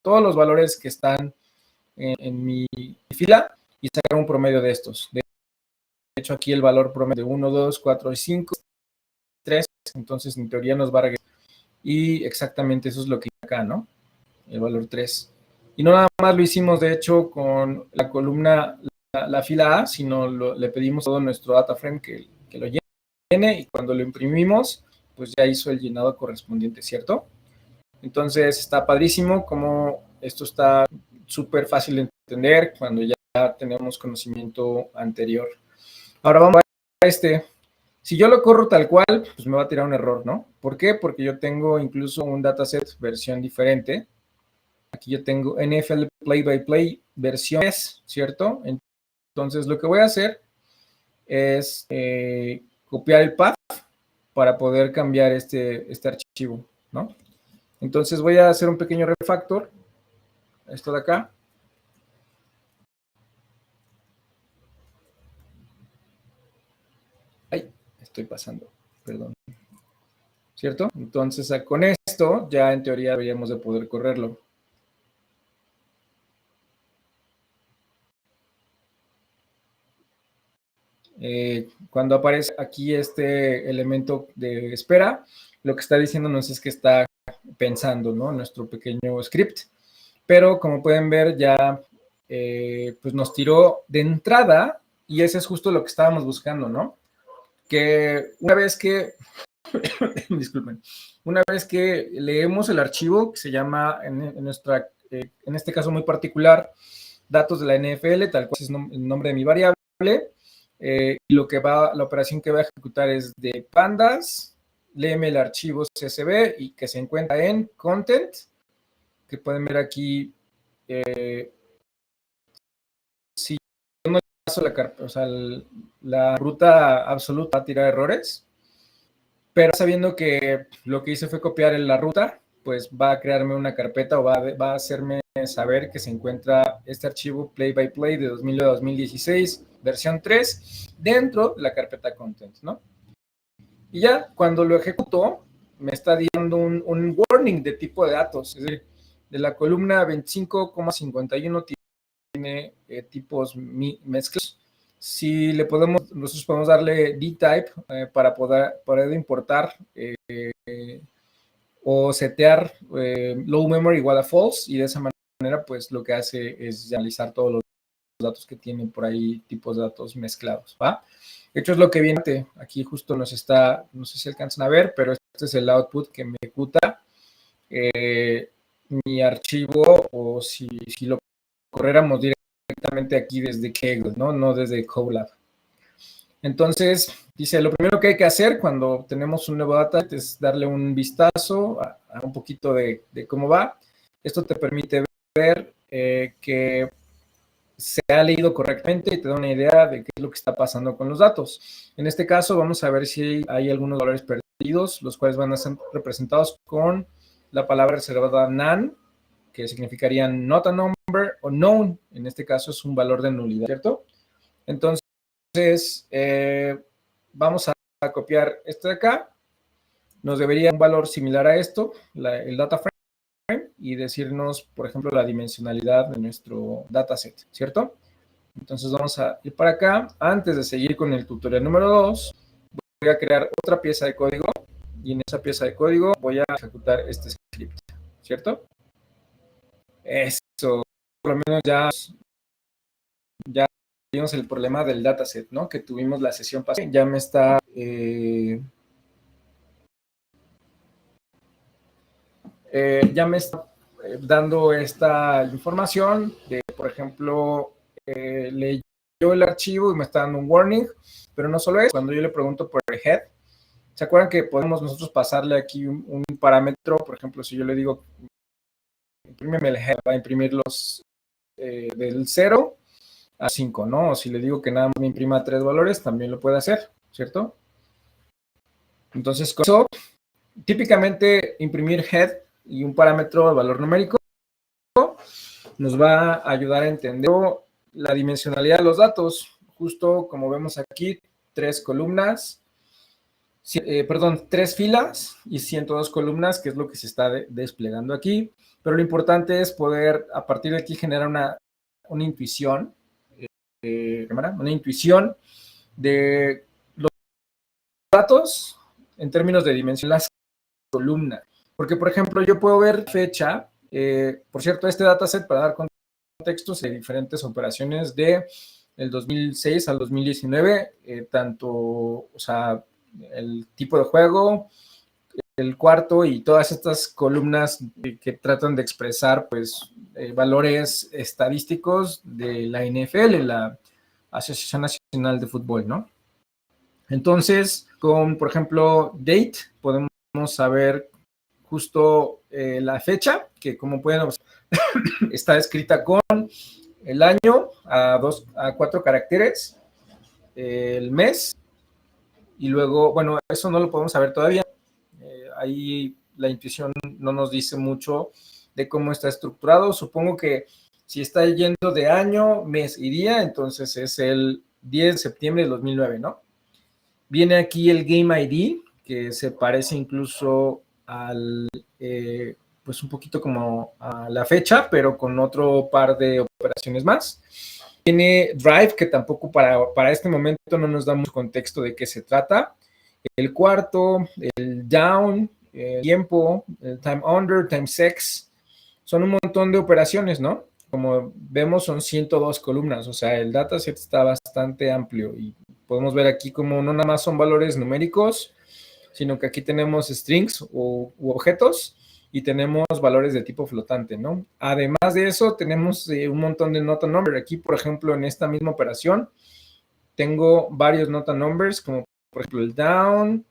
Speaker 1: todos los valores que están en mi fila y sacar un promedio de estos. De hecho, aquí el valor promedio de 1, 2, 4 y 5, 3, entonces en teoría nos va a regresar. Y exactamente eso es lo que acá, ¿no? El valor 3. Y no nada más lo hicimos, de hecho, con la columna, la fila A, sino le pedimos todo nuestro dataframe que lo llene, y cuando lo imprimimos, pues ya hizo el llenado correspondiente, ¿cierto? Entonces está padrísimo como esto está súper fácil de entender cuando ya tenemos conocimiento anterior. Ahora vamos a si yo lo corro tal cual, pues me va a tirar un error, ¿no? ¿Por qué? Porque yo tengo incluso un dataset versión diferente. Aquí yo tengo NFL Play-by-Play versiones, ¿cierto? Entonces lo que voy a hacer es copiar el path para poder cambiar este archivo, ¿no? Entonces voy a hacer un pequeño refactor, esto de acá. Ay, estoy pasando, perdón. ¿Cierto? Entonces con esto ya en teoría deberíamos de poder correrlo. Cuando aparece aquí este elemento de espera, lo que está diciéndonos es que está pensando, ¿no? Nuestro pequeño script. pero como pueden ver ya pues nos tiró de entrada, y ese es justo lo que estábamos buscando, ¿no? Que una vez que, disculpen, una vez que leemos el archivo que se llama en este caso muy particular, datos de la NFL, tal cual es el nombre de mi variable, y la operación que va a ejecutar es de pandas, léeme el archivo CSV y que se encuentra en content, que pueden ver aquí, si yo no paso la ruta absoluta va a tirar errores, pero sabiendo que lo que hice fue copiar en la ruta, pues va a crearme una carpeta o va a hacerme saber que se encuentra este archivo play by play de 2009 a 2016, versión 3, dentro de la carpeta content, ¿no? Y ya cuando lo ejecuto, me está dando un warning de tipo de datos, es decir, de la columna 25,51 tiene tipos mezclados. Si nosotros podemos darle dtype para poder importar o setear low memory igual a false, y de esa manera pues lo que hace es analizar todos los datos que tienen por ahí, tipos de datos mezclados, ¿va? De hecho es lo que viene aquí, justo no sé si alcanzan a ver, pero este es el output que me ejecuta mi archivo, o si lo corriéramos directamente aquí desde Kaggle, ¿no? Desde Colab. Entonces, dice, lo primero que hay que hacer cuando tenemos un nuevo dataset es darle un vistazo a un poquito de cómo va. Esto te permite ver que se ha leído correctamente y te da una idea de qué es lo que está pasando con los datos. En este caso, vamos a ver si hay algunos valores perdidos, los cuales van a ser representados con la palabra reservada NaN, que significaría not a number, o known, en este caso es un valor de nulidad, ¿cierto? Entonces, vamos a copiar esto de acá, nos debería un valor similar a esto, el data frame, y decirnos, por ejemplo, la dimensionalidad de nuestro dataset, ¿cierto? Entonces vamos a ir para acá. Antes de seguir con el tutorial número 2, voy a crear otra pieza de código, y en esa pieza de código voy a ejecutar este script, ¿cierto? Eso, por lo menos ya vimos el problema del dataset, ¿no? Que tuvimos la sesión pasada. Ya me está dando esta información de, por ejemplo, leyó el archivo y me está dando un warning, pero no solo eso. Cuando yo le pregunto por el head, ¿se acuerdan que podemos nosotros pasarle aquí un parámetro? Por ejemplo, si yo le digo, imprímeme el head, va a imprimir los del 0 a 5, ¿no? O si le digo que nada más me imprima 3 valores, también lo puede hacer, ¿cierto? Entonces, con eso, típicamente imprimir head y un parámetro de valor numérico nos va a ayudar a entender la dimensionalidad de los datos. Justo como vemos aquí, 3 columnas, 3 filas y 102 columnas, que es lo que se está desplegando aquí. Pero lo importante es poder, a partir de aquí, generar una intuición, una intuición de los datos en términos de dimensión de las columnas. Porque, por ejemplo, yo puedo ver fecha, por cierto, este dataset, para dar contextos de diferentes operaciones de el 2006 al 2019, tanto, o sea, el tipo de juego, el cuarto y todas estas columnas que tratan de expresar, pues, valores estadísticos de la NFL, la Asociación Nacional de Fútbol, ¿no? Entonces, con, por ejemplo, date, podemos saber justo la fecha, que como pueden observar, está escrita con el año a 4 caracteres, el mes, y luego, bueno, eso no lo podemos saber todavía. Ahí la intuición no nos dice mucho de cómo está estructurado. Supongo que si está yendo de año, mes y día, entonces es el 10 de septiembre de 2009, ¿no? Viene aquí el Game ID, que se parece incluso al, pues un poquito como a la fecha, pero con otro par de operaciones más. Tiene Drive, que tampoco para este momento no nos da mucho contexto de qué se trata. El cuarto, el down, el tiempo, el time under, time sex, son un montón de operaciones, ¿no? Como vemos, son 102 columnas, o sea, el dataset está bastante amplio y podemos ver aquí como no nada más son valores numéricos, sino que aquí tenemos strings u objetos y tenemos valores de tipo flotante, ¿no? Además de eso, tenemos un montón de nota number. Aquí, por ejemplo, en esta misma operación, tengo varios nota numbers, como por ejemplo el down,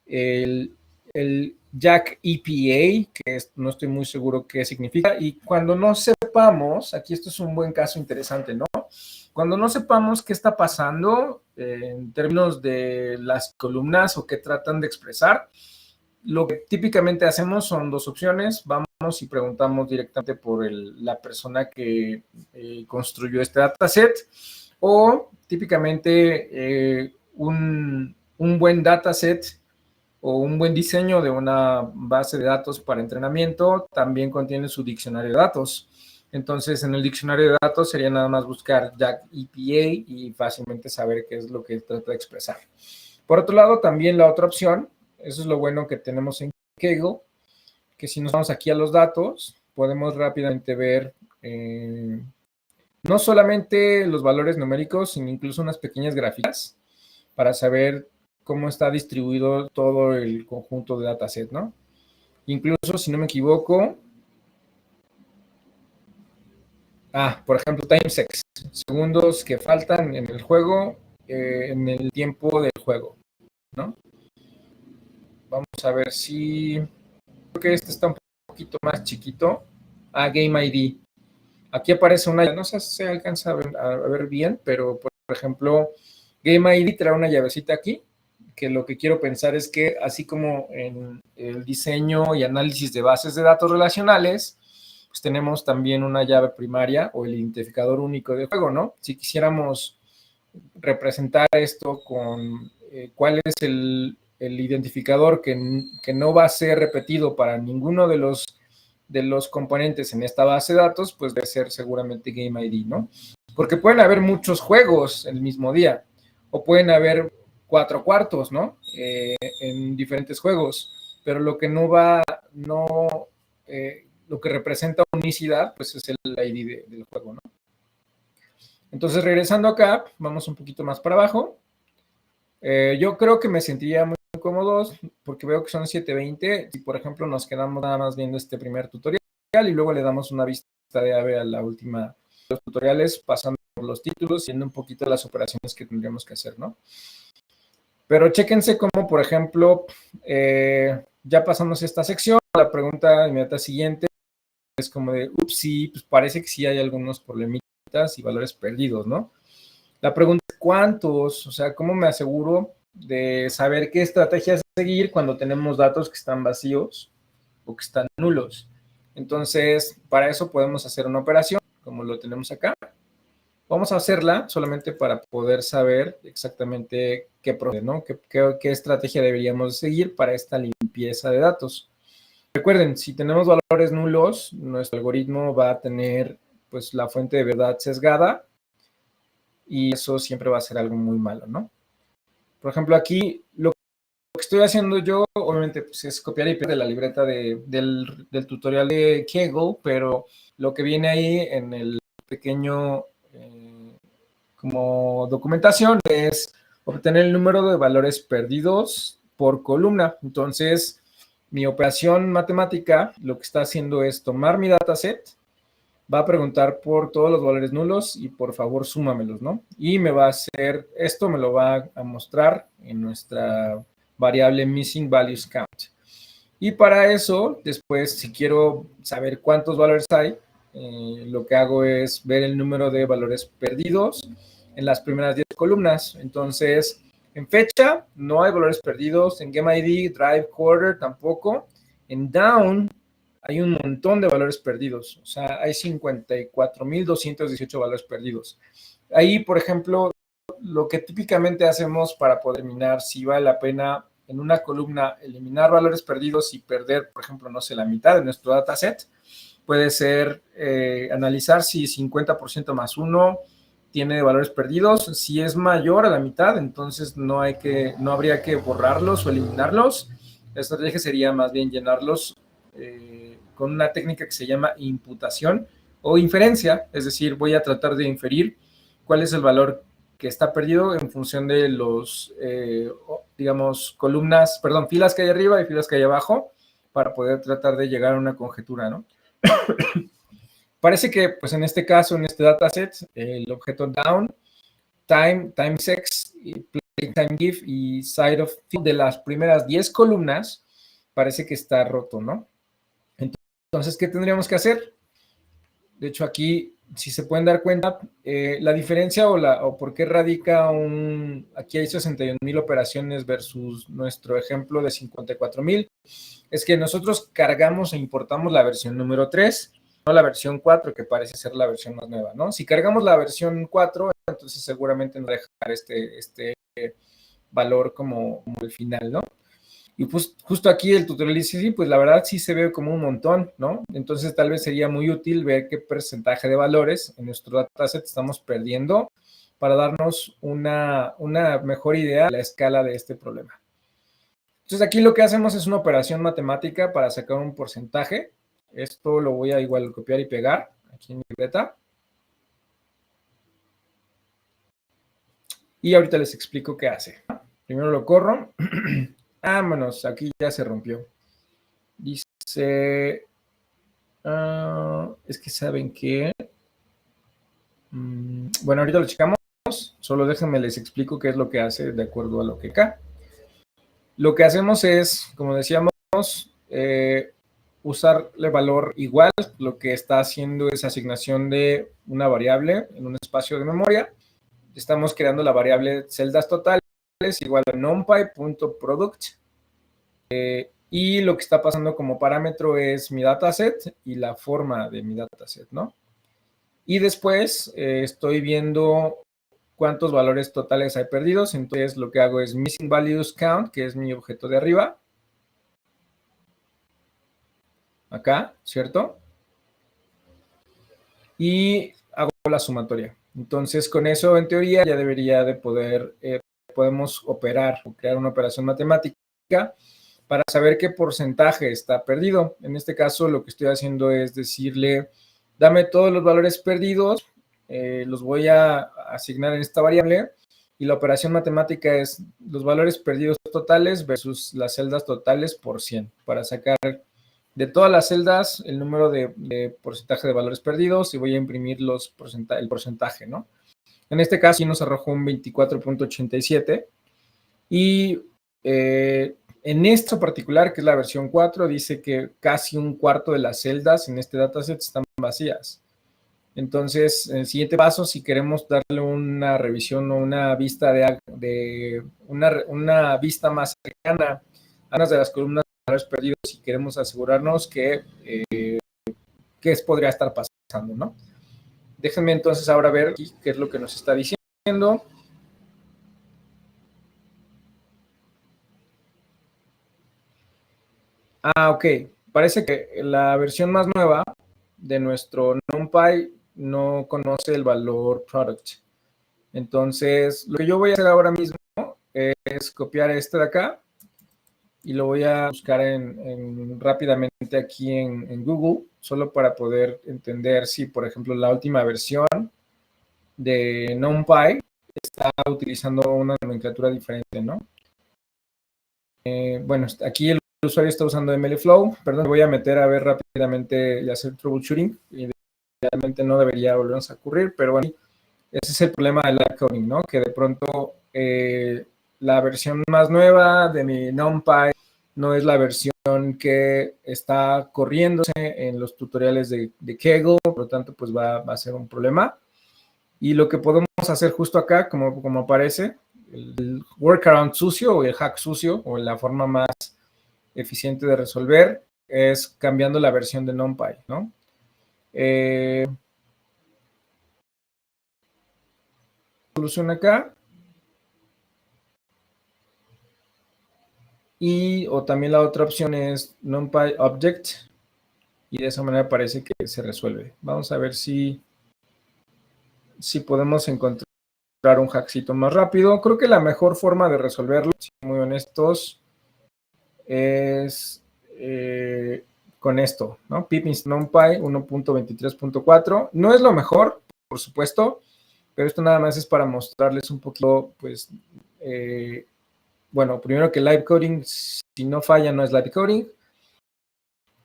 Speaker 1: el Jack EPA, que no estoy muy seguro qué significa, y cuando no sepamos, aquí esto es un buen caso interesante, ¿no? Cuando no sepamos qué está pasando en términos de las columnas o qué tratan de expresar, lo que típicamente hacemos son dos opciones. Vamos y preguntamos directamente por la persona que construyó este dataset, o típicamente un buen dataset o un buen diseño de una base de datos para entrenamiento también contiene su diccionario de datos. Entonces, en el diccionario de datos sería nada más buscar Jack EPA y fácilmente saber qué es lo que trata de expresar. Por otro lado, también la otra opción, eso es lo bueno que tenemos en Kaggle, que si nos vamos aquí a los datos, podemos rápidamente ver no solamente los valores numéricos, sino incluso unas pequeñas gráficas para saber cómo está distribuido todo el conjunto de dataset, ¿no? Incluso, si no me equivoco, por ejemplo, timesex, segundos que faltan en el juego, en el tiempo del juego, ¿no? Vamos a ver si... Creo que este está un poquito más chiquito. Game ID. Aquí aparece una... No sé si se alcanza a ver bien, pero, por ejemplo, Game ID trae una llavecita aquí, que lo que quiero pensar es que, así como en el diseño y análisis de bases de datos relacionales, pues tenemos también una llave primaria o el identificador único de juego, ¿no? Si quisiéramos representar esto con cuál es el identificador que no va a ser repetido para ninguno de los componentes en esta base de datos, pues debe ser seguramente Game ID, ¿no? Porque pueden haber muchos juegos el mismo día, o pueden haber 4 cuartos, ¿no? En diferentes juegos, pero lo que lo que representa unicidad, pues es el ID del juego, ¿no? Entonces, regresando acá, vamos un poquito más para abajo. Yo creo que me sentiría muy cómodos porque veo que son 7:20 y, por ejemplo, nos quedamos nada más viendo este primer tutorial y luego le damos una vista de ave a la última de los tutoriales, pasando por los títulos y viendo un poquito las operaciones que tendríamos que hacer, ¿no? Pero chéquense cómo, por ejemplo, ya pasamos esta sección, la pregunta inmediata siguiente es como de, sí, pues parece que sí hay algunos problemitas y valores perdidos, ¿no? La pregunta es, ¿cuántos? O sea, ¿cómo me aseguro de saber qué estrategia seguir cuando tenemos datos que están vacíos o que están nulos? Entonces, para eso podemos hacer una operación, como lo tenemos acá. Vamos a hacerla solamente para poder saber exactamente qué procede, ¿no? ¿Qué estrategia deberíamos seguir para esta limpieza de datos? Recuerden, si tenemos valores nulos, nuestro algoritmo va a tener pues la fuente de verdad sesgada y eso siempre va a ser algo muy malo, ¿no? Por ejemplo, aquí lo que estoy haciendo yo, obviamente, pues, es copiar y pegar de la libreta del tutorial de Kaggle, pero lo que viene ahí en el pequeño como documentación es obtener el número de valores perdidos por columna. Entonces, mi operación matemática lo que está haciendo es tomar mi dataset, va a preguntar por todos los valores nulos y por favor súmamelos, ¿no? Y me va a hacer, esto me lo va a mostrar en nuestra variable missing values count. Y para eso, después, si quiero saber cuántos valores hay, lo que hago es ver el número de valores perdidos en las primeras 10 columnas. Entonces, en fecha, no hay valores perdidos. En GameID, Drive, Quarter, tampoco. En Down, hay un montón de valores perdidos. O sea, hay 54,218 valores perdidos. Ahí, por ejemplo, lo que típicamente hacemos para poder determinar si vale la pena en una columna eliminar valores perdidos y perder, por ejemplo, no sé, la mitad de nuestro dataset, puede ser analizar si 50% más 1 tiene valores perdidos. Si es mayor a la mitad, entonces no habría que borrarlos o eliminarlos. La estrategia sería más bien llenarlos con una técnica que se llama imputación o inferencia, es decir, voy a tratar de inferir cuál es el valor que está perdido en función de los, digamos, filas que hay arriba y filas que hay abajo, para poder tratar de llegar a una conjetura, ¿no? Parece que, pues en este caso, en este dataset, el objeto down, time sex, time give y side of field de las primeras 10 columnas, parece que está roto, ¿no? Entonces, ¿qué tendríamos que hacer? De hecho, aquí, si se pueden dar cuenta, la diferencia o por qué radica aquí hay 61,000 operaciones versus nuestro ejemplo de 54,000, es que nosotros cargamos e importamos la versión número 3, no la versión 4, que parece ser la versión más nueva, ¿no? Si cargamos la versión 4, entonces seguramente nos va a dejar este valor como el final, ¿no? Y pues justo aquí el tutorial dice, sí, pues la verdad sí se ve como un montón, ¿no? Entonces tal vez sería muy útil ver qué porcentaje de valores en nuestro dataset estamos perdiendo para darnos una mejor idea de la escala de este problema. Entonces aquí lo que hacemos es una operación matemática para sacar un porcentaje. Esto lo voy a igual copiar y pegar aquí en mi libreta. Y ahorita les explico qué hace. Primero lo corro. Vámonos, aquí ya se rompió. Dice, es que saben que, bueno, ahorita lo checamos, solo déjenme les explico qué es lo que hace de acuerdo a lo que acá. Lo que hacemos es, como decíamos, usarle valor igual. Lo que está haciendo es asignación de una variable en un espacio de memoria. Estamos creando la variable celdas totales igual a numpy.product. Y lo que está pasando como parámetro es mi dataset y la forma de mi dataset, ¿no? Y después estoy viendo cuántos valores totales hay perdidos. Entonces lo que hago es missing values count, que es mi objeto de arriba. Acá, ¿cierto? Y hago la sumatoria. Entonces con eso, en teoría, ya debería de podemos operar o crear una operación matemática para saber qué porcentaje está perdido. En este caso, lo que estoy haciendo es decirle, dame todos los valores perdidos, los voy a asignar en esta variable, y la operación matemática es los valores perdidos totales versus las celdas totales por 100, para sacar de todas las celdas el número de porcentaje de valores perdidos, y voy a imprimir el porcentaje, ¿no? En este caso, sí nos arrojó un 24.87, y en esto particular, que es la versión 4, dice que casi un cuarto de las celdas en este dataset están vacías. Entonces, en el siguiente paso, si queremos darle una revisión o una vista una vista más cercana a una de las columnas de valores perdidos, y queremos asegurarnos que qué podría estar pasando, ¿no? Déjenme entonces ahora ver aquí qué es lo que nos está diciendo. Ok. Parece que la versión más nueva de nuestro NumPy no conoce el valor product. Entonces, lo que yo voy a hacer ahora mismo es copiar este de acá y lo voy a buscar rápidamente aquí en Google, solo para poder entender si, por ejemplo, la última versión de NumPy está utilizando una nomenclatura diferente, ¿no? Bueno, aquí el usuario está usando MLflow. Perdón, me voy a meter a ver rápidamente y hacer troubleshooting. Idealmente no debería volvernos a ocurrir, pero bueno, ese es el problema del live coding, ¿no? Que de pronto la versión más nueva de mi NumPy no es la versión que está corriéndose en los tutoriales de Kaggle, por lo tanto, pues va a ser un problema. Y lo que podemos hacer justo acá, como aparece, el workaround sucio o el hack sucio, o la forma más eficiente de resolver, es cambiando la versión de NumPy, ¿no? Solución acá. O también la otra opción es NumPy Object, y de esa manera parece que se resuelve. Vamos a ver si podemos encontrar un hackcito más rápido. Creo que la mejor forma de resolverlo, si muy honestos, es con esto, ¿no? Pip inst numpy 1.23.4. No es lo mejor, por supuesto, pero esto nada más es para mostrarles un poquito, pues, bueno, primero que live coding, si no falla, no es live coding.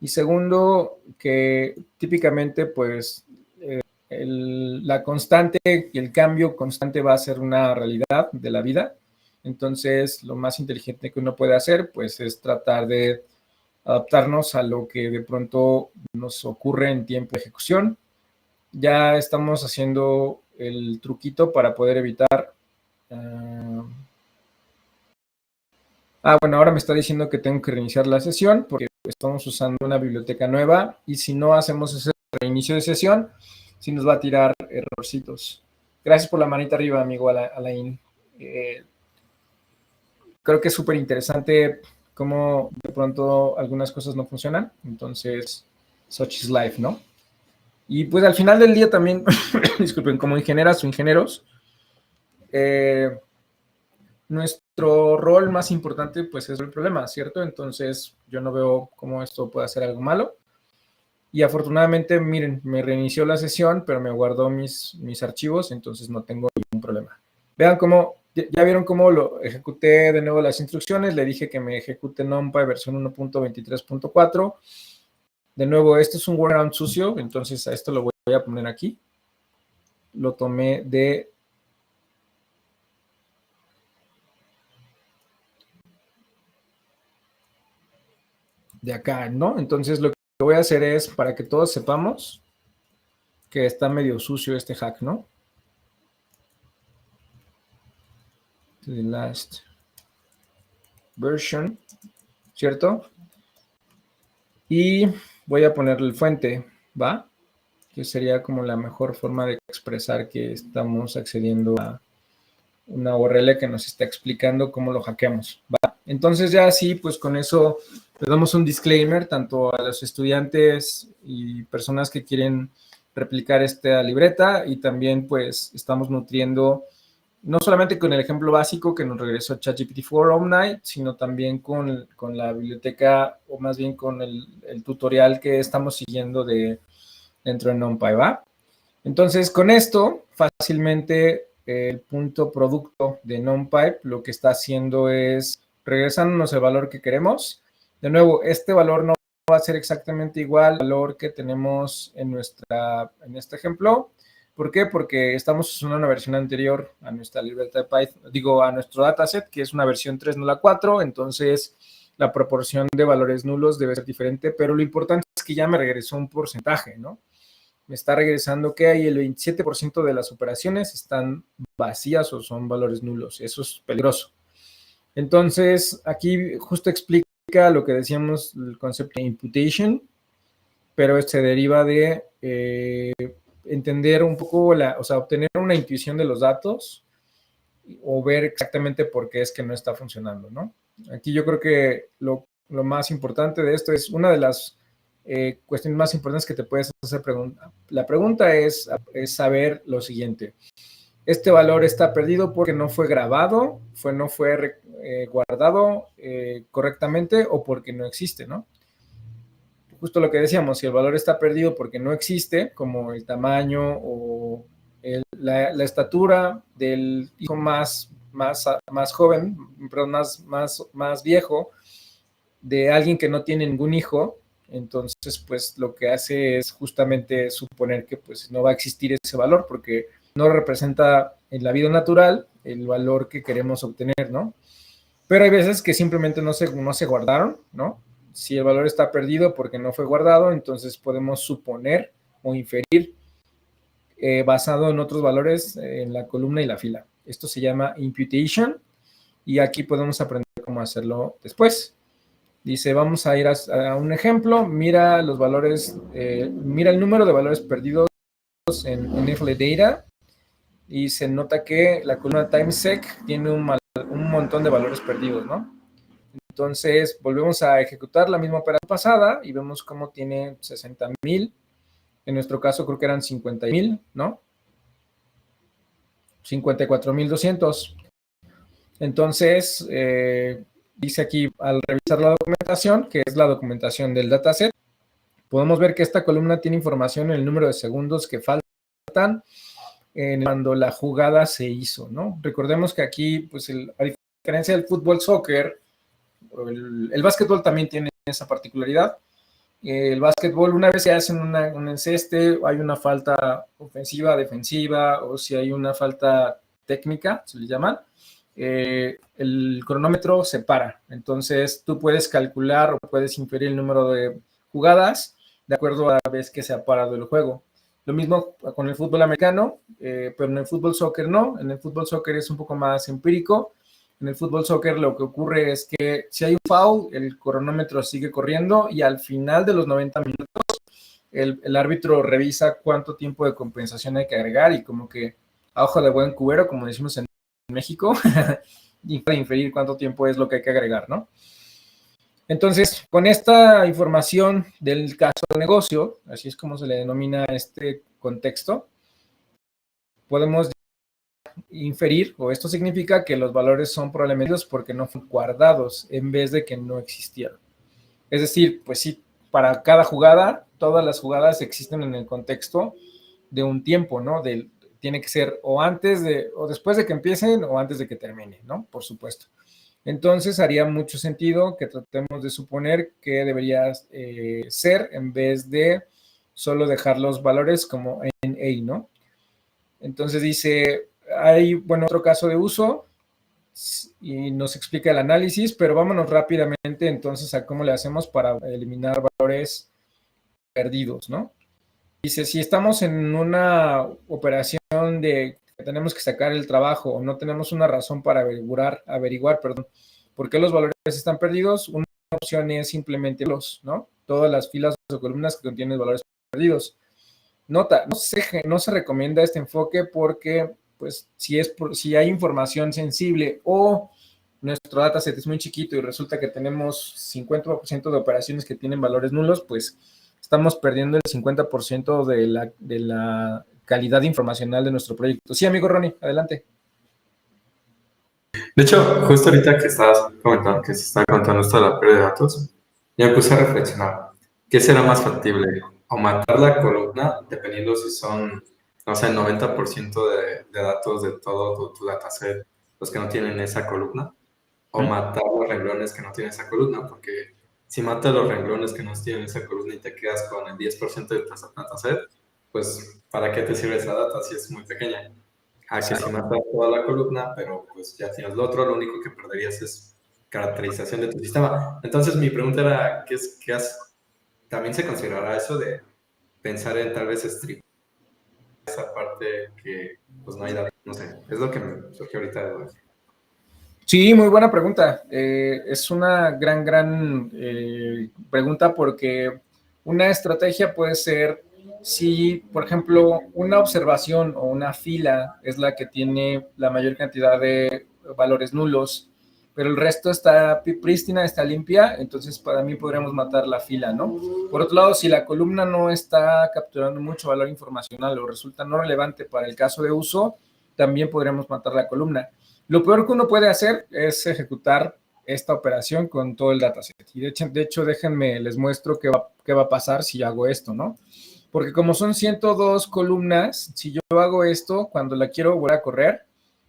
Speaker 1: Y segundo, que típicamente, pues, la constante y el cambio constante va a ser una realidad de la vida. Entonces, lo más inteligente que uno puede hacer, pues, es tratar de adaptarnos a lo que de pronto nos ocurre en tiempo de ejecución. Ya estamos haciendo el truquito para poder evitar... bueno, ahora me está diciendo que tengo que reiniciar la sesión porque estamos usando una biblioteca nueva y si no hacemos ese reinicio de sesión, sí nos va a tirar errorcitos. Gracias por la manita arriba, amigo Alain. Creo que es súper interesante cómo de pronto algunas cosas no funcionan. Entonces, such is life, ¿no? Y pues al final del día también, disculpen, como ingenieras o ingenieros, nuestro rol más importante pues es el problema, ¿cierto? Entonces yo no veo cómo esto puede ser algo malo. Y afortunadamente, miren, me reinició la sesión, pero me guardó mis archivos, entonces no tengo ningún problema. Vean cómo, ya vieron cómo lo ejecuté de nuevo las instrucciones, le dije que me ejecute NumPy versión 1.23.4. De nuevo, esto es un workaround sucio, entonces a esto lo voy a poner aquí. Lo tomé de acá, ¿no? Entonces lo que voy a hacer es, para que todos sepamos que está medio sucio este hack, ¿no? The last version, ¿cierto? Y voy a ponerle el fuente, ¿va? Que sería como la mejor forma de expresar que estamos accediendo a una URL que nos está explicando cómo lo hackeamos, ¿va? Entonces ya así, pues con eso le damos un disclaimer tanto a los estudiantes y personas que quieren replicar esta libreta y también pues estamos nutriendo no solamente con el ejemplo básico que nos regresó ChatGPT-4 Omnight, sino también con la biblioteca o más bien con el tutorial que estamos siguiendo dentro de NumPy, ¿va? Entonces con esto fácilmente el punto producto de NumPy lo que está haciendo es regresándonos el valor que queremos. De nuevo, este valor no va a ser exactamente igual al valor que tenemos en este ejemplo. ¿Por qué? Porque estamos usando una versión anterior a nuestra libreta de Python, digo, a nuestro dataset, que es una versión 3, no la 4, entonces la proporción de valores nulos debe ser diferente, pero lo importante es que ya me regresó un porcentaje, ¿no? Me está regresando que hay el 27% de las operaciones están vacías o son valores nulos. Eso es peligroso. Entonces, aquí justo explica lo que decíamos, el concepto de imputation, pero se deriva de entender un poco, o sea, obtener una intuición de los datos o ver exactamente por qué es que no está funcionando, ¿no? Aquí yo creo que lo más importante de esto es una de las cuestiones más importantes que te puedes hacer pregunta. La pregunta es saber lo siguiente. Este valor está perdido porque no fue grabado, no fue guardado correctamente o porque no existe, ¿no? Justo lo que decíamos, si el valor está perdido porque no existe, como el tamaño o la estatura del hijo más joven, perdón, más viejo, de alguien que no tiene ningún hijo, entonces pues lo que hace es justamente suponer que pues no va a existir ese valor porque no representa en la vida natural el valor que queremos obtener, ¿no? Pero hay veces que simplemente no se guardaron, ¿no? Si el valor está perdido porque no fue guardado, entonces podemos suponer o inferir basado en otros valores en la columna y la fila. Esto se llama imputation y aquí podemos aprender cómo hacerlo después. Dice, vamos a ir a un ejemplo, mira los valores, mira el número de valores perdidos en FLData y se nota que la columna timesec tiene un montón de valores perdidos, ¿no? Entonces, volvemos a ejecutar la misma operación pasada y vemos cómo tiene 60,000. En nuestro caso creo que eran 50,000, ¿no? 54,200. Entonces, dice aquí, al revisar la documentación, que es la documentación del dataset, podemos ver que esta columna tiene información en el número de segundos que faltan cuando la jugada se hizo, ¿no? Recordemos que aquí, pues, a diferencia del fútbol, soccer, el básquetbol también tiene esa particularidad. El básquetbol, una vez que hacen un enceste, hay una falta ofensiva, defensiva, o si hay una falta técnica, se le llaman, el cronómetro se para. Entonces, tú puedes calcular o puedes inferir el número de jugadas de acuerdo a la vez que se ha parado el juego. Lo mismo con el fútbol americano, pero en el fútbol soccer no. En el fútbol soccer es un poco más empírico. En el fútbol soccer lo que ocurre es que si hay un foul, el cronómetro sigue corriendo y al final de los 90 minutos el árbitro revisa cuánto tiempo de compensación hay que agregar y como que a ojo de buen cubero, como decimos en México, y para inferir cuánto tiempo es lo que hay que agregar, ¿no? Entonces, con esta información del caso de negocio, así es como se le denomina este contexto, podemos inferir, o esto significa que los valores son probablemente porque no fueron guardados en vez de que no existieron. Es decir, pues sí, para cada jugada, todas las jugadas existen en el contexto de un tiempo, ¿no? Tiene que ser o antes de, o después de que empiecen o antes de que termine, ¿no? Por supuesto. Entonces haría mucho sentido que tratemos de suponer que debería ser en vez de solo dejar los valores como en A, ¿no? Entonces dice, hay, bueno, otro caso de uso y nos explica el análisis, pero vámonos rápidamente entonces a cómo le hacemos para eliminar valores perdidos, ¿no? Dice, si estamos en una operación de que tenemos que sacar el trabajo o no tenemos una razón para averiguar, por qué los valores están perdidos, una opción es simplemente ¿no? Todas las filas o columnas que contienen valores perdidos. Nota, no se recomienda este enfoque porque, pues, si hay información sensible o nuestro dataset es muy chiquito y resulta que tenemos 50% de operaciones que tienen valores nulos, pues estamos perdiendo el 50% de la calidad informacional de nuestro proyecto. Sí, amigo Ronnie, adelante.
Speaker 2: De hecho, justo ahorita que estabas comentando que se está contando esto de la pérdida de datos, ya me puse a reflexionar. ¿Qué será más factible? ¿O matar la columna, dependiendo si son, no sé, el 90% de datos de todo tu dataset, los que no tienen esa columna? ¿O matar los renglones que no tienen esa columna? Porque si matas los renglones que no tienen esa columna y te quedas con el 10% de tu dataset, pues ¿para qué te sirve esa data si es muy pequeña? Que si matas toda la columna, pero pues ya tienes lo otro, lo único que perderías es caracterización de tu sistema. Entonces mi pregunta era, ¿también se considerará eso de pensar en tal vez strip esa parte que pues no hay datos? No sé, es lo que me surgió ahorita de duda.
Speaker 1: Sí, muy buena pregunta. Es una gran pregunta porque una estrategia puede ser si, por ejemplo, una observación o una fila es la que tiene la mayor cantidad de valores nulos, pero el resto está prístina, está limpia, entonces para mí podríamos matar la fila, ¿no? Por otro lado, si la columna no está capturando mucho valor informacional o resulta no relevante para el caso de uso, también podríamos matar la columna. Lo peor que uno puede hacer es ejecutar esta operación con todo el dataset. Y de hecho déjenme, les muestro qué va a pasar si hago esto, ¿no? Porque como son 102 columnas, si yo hago esto, cuando la quiero volver a correr,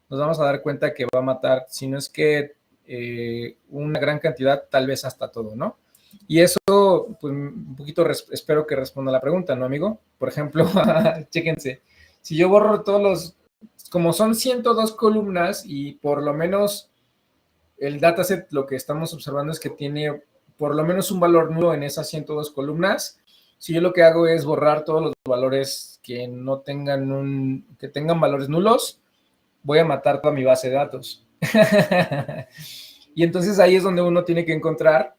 Speaker 1: nos vamos a dar cuenta que va a matar, si no es que una gran cantidad, tal vez hasta todo, ¿no? Y eso, pues, un poquito espero que responda a la pregunta, ¿no, amigo? Por ejemplo, chéquense, si yo borro todos los, como son 102 columnas y por lo menos el dataset lo que estamos observando es que tiene por lo menos un valor nulo en esas 102 columnas. Si yo lo que hago es borrar todos los valores que no tengan que tengan valores nulos, voy a matar toda mi base de datos. Y entonces ahí es donde uno tiene que encontrar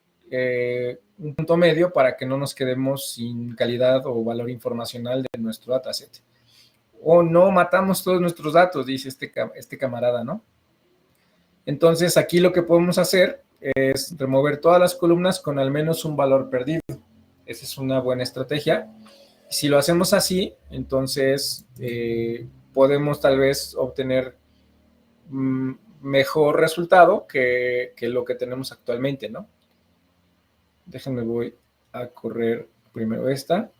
Speaker 1: un punto medio para que no nos quedemos sin calidad o valor informacional de nuestro dataset. O no matamos todos nuestros datos, dice este camarada, ¿no? Entonces aquí lo que podemos hacer es remover todas las columnas con al menos un valor perdido. Esa es una buena estrategia. Si lo hacemos así, entonces podemos tal vez obtener mejor resultado que lo que tenemos actualmente, ¿no? Déjenme, voy a correr primero esta.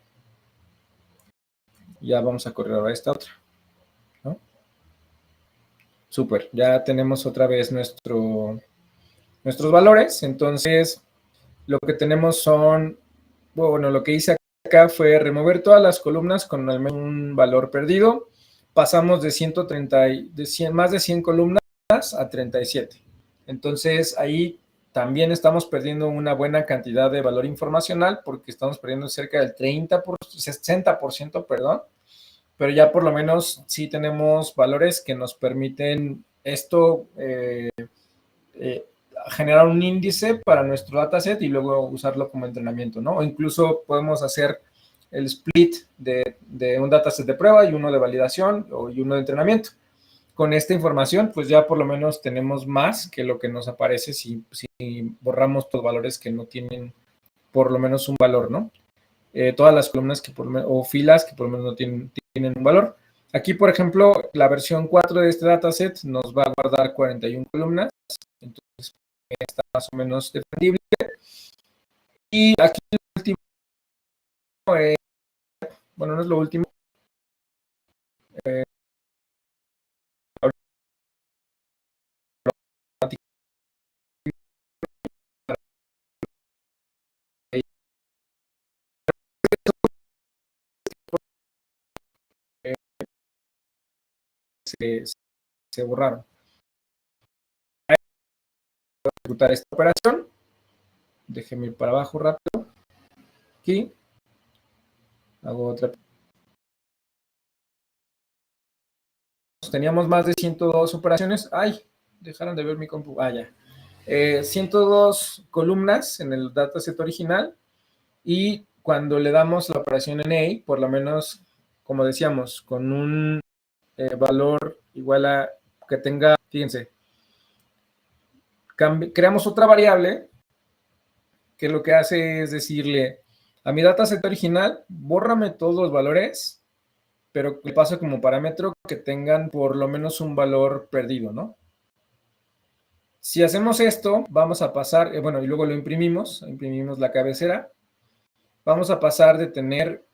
Speaker 1: Ya vamos a correr ahora esta otra, ¿no? Súper, ya tenemos otra vez nuestros valores. Entonces, lo que tenemos son, bueno, lo que hice acá fue remover todas las columnas con al menos un valor perdido. Pasamos de 130, más de 100 columnas a 37. Entonces, ahí también estamos perdiendo una buena cantidad de valor informacional porque estamos perdiendo cerca del 60%, perdón, pero ya por lo menos sí tenemos valores que nos permiten esto generar un índice para nuestro dataset y luego usarlo como entrenamiento, ¿no? O incluso podemos hacer el split de un dataset de prueba y uno de validación y uno de entrenamiento. Con esta información, pues ya por lo menos tenemos más que lo que nos aparece si borramos los valores que no tienen por lo menos un valor, ¿no? Todas las columnas que o filas que por lo menos no tienen un valor. Aquí, por ejemplo, la versión 4 de este dataset nos va a guardar 41 columnas, entonces está más o menos defendible. Y aquí lo último, bueno, no es lo último. Se borraron. Voy a ejecutar esta operación. Déjenme ir para abajo rápido. Aquí. Hago otra. Teníamos más de 102 operaciones. ¡Ay! Dejaron de ver mi compu. Ya. 102 columnas en el dataset original. Y cuando le damos la operación NA, por lo menos, como decíamos, con un valor igual a que tenga, fíjense, creamos otra variable que lo que hace es decirle a mi dataset original, bórrame todos los valores, pero le paso como parámetro que tengan por lo menos un valor perdido, ¿no? Si hacemos esto, vamos a pasar, bueno, y luego lo imprimimos la cabecera, vamos a pasar de tener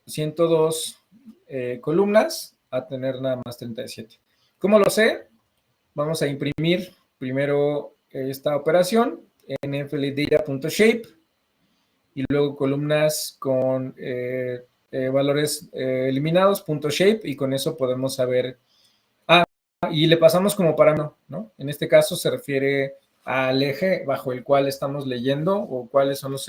Speaker 1: 102 columnas a tener nada más 37. ¿Cómo lo sé? Vamos a imprimir primero esta operación en nfldata.shape y luego columnas con valores eliminados, .shape, y con eso podemos saber. Y le pasamos como parámetro, ¿no? En este caso se refiere al eje bajo el cual estamos leyendo o cuáles son los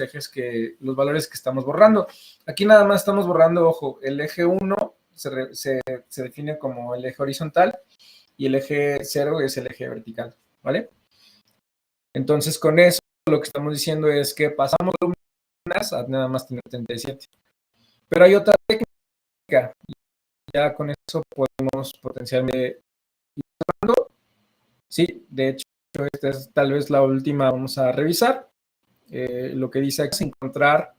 Speaker 1: los valores que estamos borrando. Aquí nada más estamos borrando, ojo, el eje 1 se define como el eje horizontal y el eje 0 es el eje vertical, ¿vale? Entonces, con eso lo que estamos diciendo es que pasamos columnas a nada más tener 37. Pero hay otra técnica. Ya con eso podemos potencialmente ir cerrando. Sí, de hecho, esta es tal vez la última, vamos a revisar. Lo que dice aquí es encontrar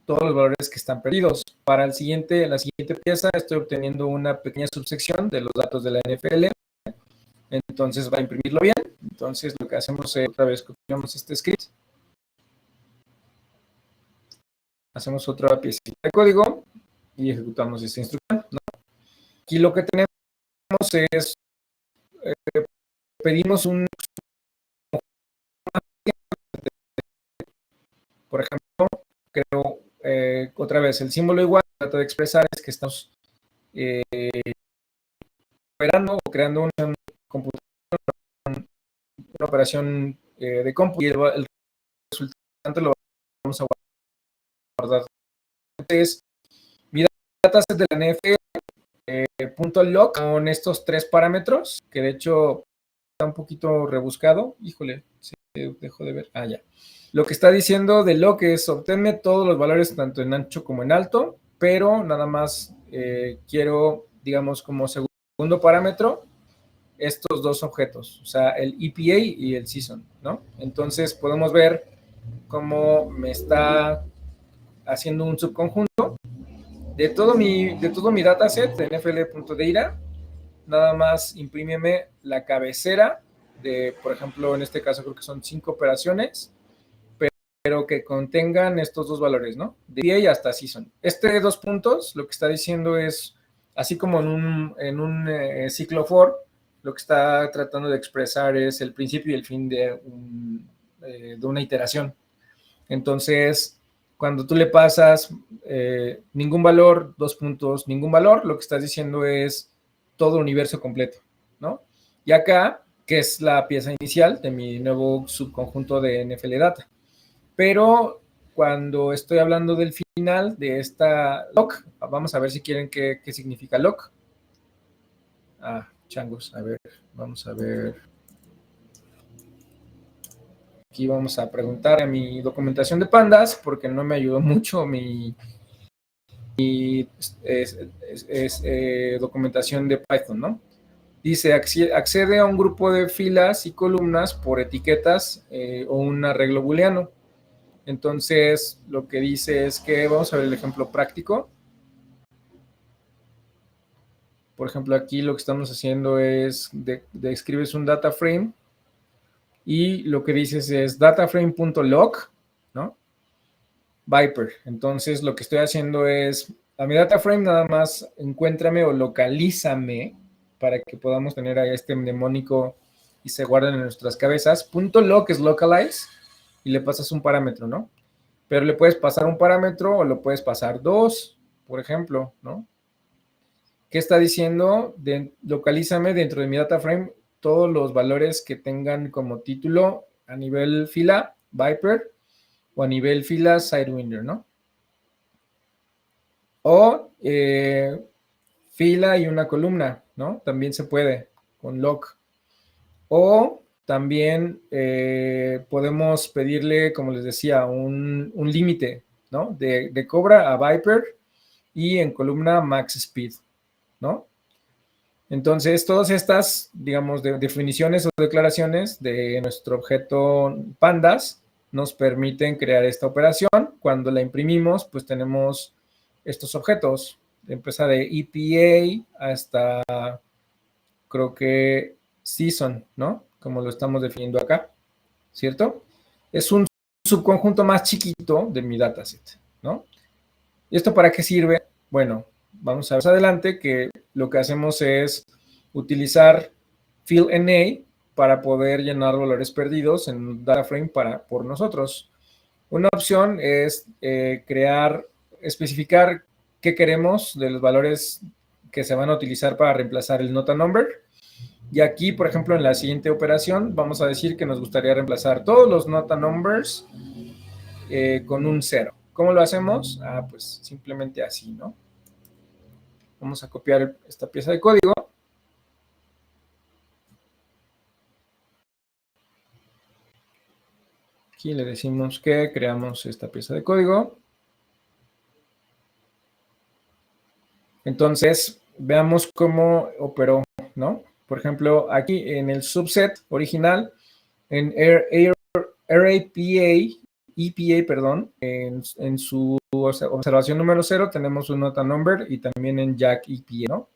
Speaker 1: todos los valores que están perdidos. Para la siguiente pieza estoy obteniendo una pequeña subsección de los datos de la NFL. Entonces va a imprimirlo bien. Entonces lo que hacemos es otra vez copiamos este script. Hacemos otra pieza de código y ejecutamos esta instrucción, ¿no? Aquí lo que tenemos es, pedimos por ejemplo, creo otra vez el símbolo igual, trata de expresar es que estamos operando o creando una computación, una operación de compu y el resultante lo vamos a guardar. Entonces, mi dataset de la NFL .log con estos tres parámetros, que de hecho está un poquito rebuscado. Híjole, se dejó de ver. Ya. Lo que está diciendo de log es obténme todos los valores tanto en ancho como en alto, pero nada más quiero, digamos, como segundo parámetro estos dos objetos, o sea, el EPA y el season, ¿no? Entonces podemos ver cómo me está haciendo un subconjunto de todo mi dataset de nfl.data. Nada más imprímeme la cabecera de, por ejemplo, en este caso creo que son 5 operaciones, pero pero que contengan estos dos valores, ¿no? De DA y hasta season. Este 2 puntos lo que está diciendo es, así como en un ciclo for, lo que está tratando de expresar es el principio y el fin de una iteración. Entonces, cuando tú le pasas ningún valor, 2 puntos, ningún valor, lo que estás diciendo es todo el universo completo, ¿no? Y acá, que es la pieza inicial de mi nuevo subconjunto de NFL Data. Pero cuando estoy hablando del final de esta lock, vamos a ver si quieren qué significa lock. Changos, a ver, vamos a ver. Aquí vamos a preguntar a mi documentación de pandas, porque no me ayudó mucho mi documentación de Python, ¿no? Dice, accede a un grupo de filas y columnas por etiquetas o un arreglo booleano. Entonces, lo que dice es que, vamos a ver el ejemplo práctico. Por ejemplo, aquí lo que estamos haciendo es, escribes un data frame y lo que dices es dataframe.log, ¿no? Viper. Entonces, lo que estoy haciendo es, a mi data frame nada más encuéntrame o localízame para que podamos tener ahí este mnemónico y se guarden en nuestras cabezas. .log es localize y le pasas un parámetro, ¿no? Pero le puedes pasar un parámetro o lo puedes pasar 2, por ejemplo, ¿no? ¿Qué está diciendo? Localízame dentro de mi data frame todos los valores que tengan como título a nivel fila, Viper, o a nivel fila, Sidewinder, ¿no? O fila y una columna, ¿no? También se puede con lock. O también podemos pedirle, como les decía, un límite, ¿no? De cobra a Viper y en columna max speed, ¿no? Entonces, todas estas, digamos, definiciones o declaraciones de nuestro objeto pandas nos permiten crear esta operación. Cuando la imprimimos, pues tenemos estos objetos. Empieza de EPA hasta, creo que, season, ¿no? Como lo estamos definiendo acá, ¿cierto? Es un subconjunto más chiquito de mi dataset, ¿no? ¿Y esto para qué sirve? Bueno, vamos a ver más adelante que lo que hacemos es utilizar fillNA para poder llenar valores perdidos en un data frame por nosotros. Una opción es especificar qué queremos de los valores que se van a utilizar para reemplazar el nota number. Y aquí, por ejemplo, en la siguiente operación, vamos a decir que nos gustaría reemplazar todos los nota numbers con un 0. ¿Cómo lo hacemos? Pues simplemente así, ¿no? Vamos a copiar esta pieza de código. Aquí le decimos que creamos esta pieza de código. Entonces, veamos cómo operó, ¿no? Por ejemplo, aquí en el subset original, en en su observación número 0 tenemos un nota number y también en Jack EPA, ¿no?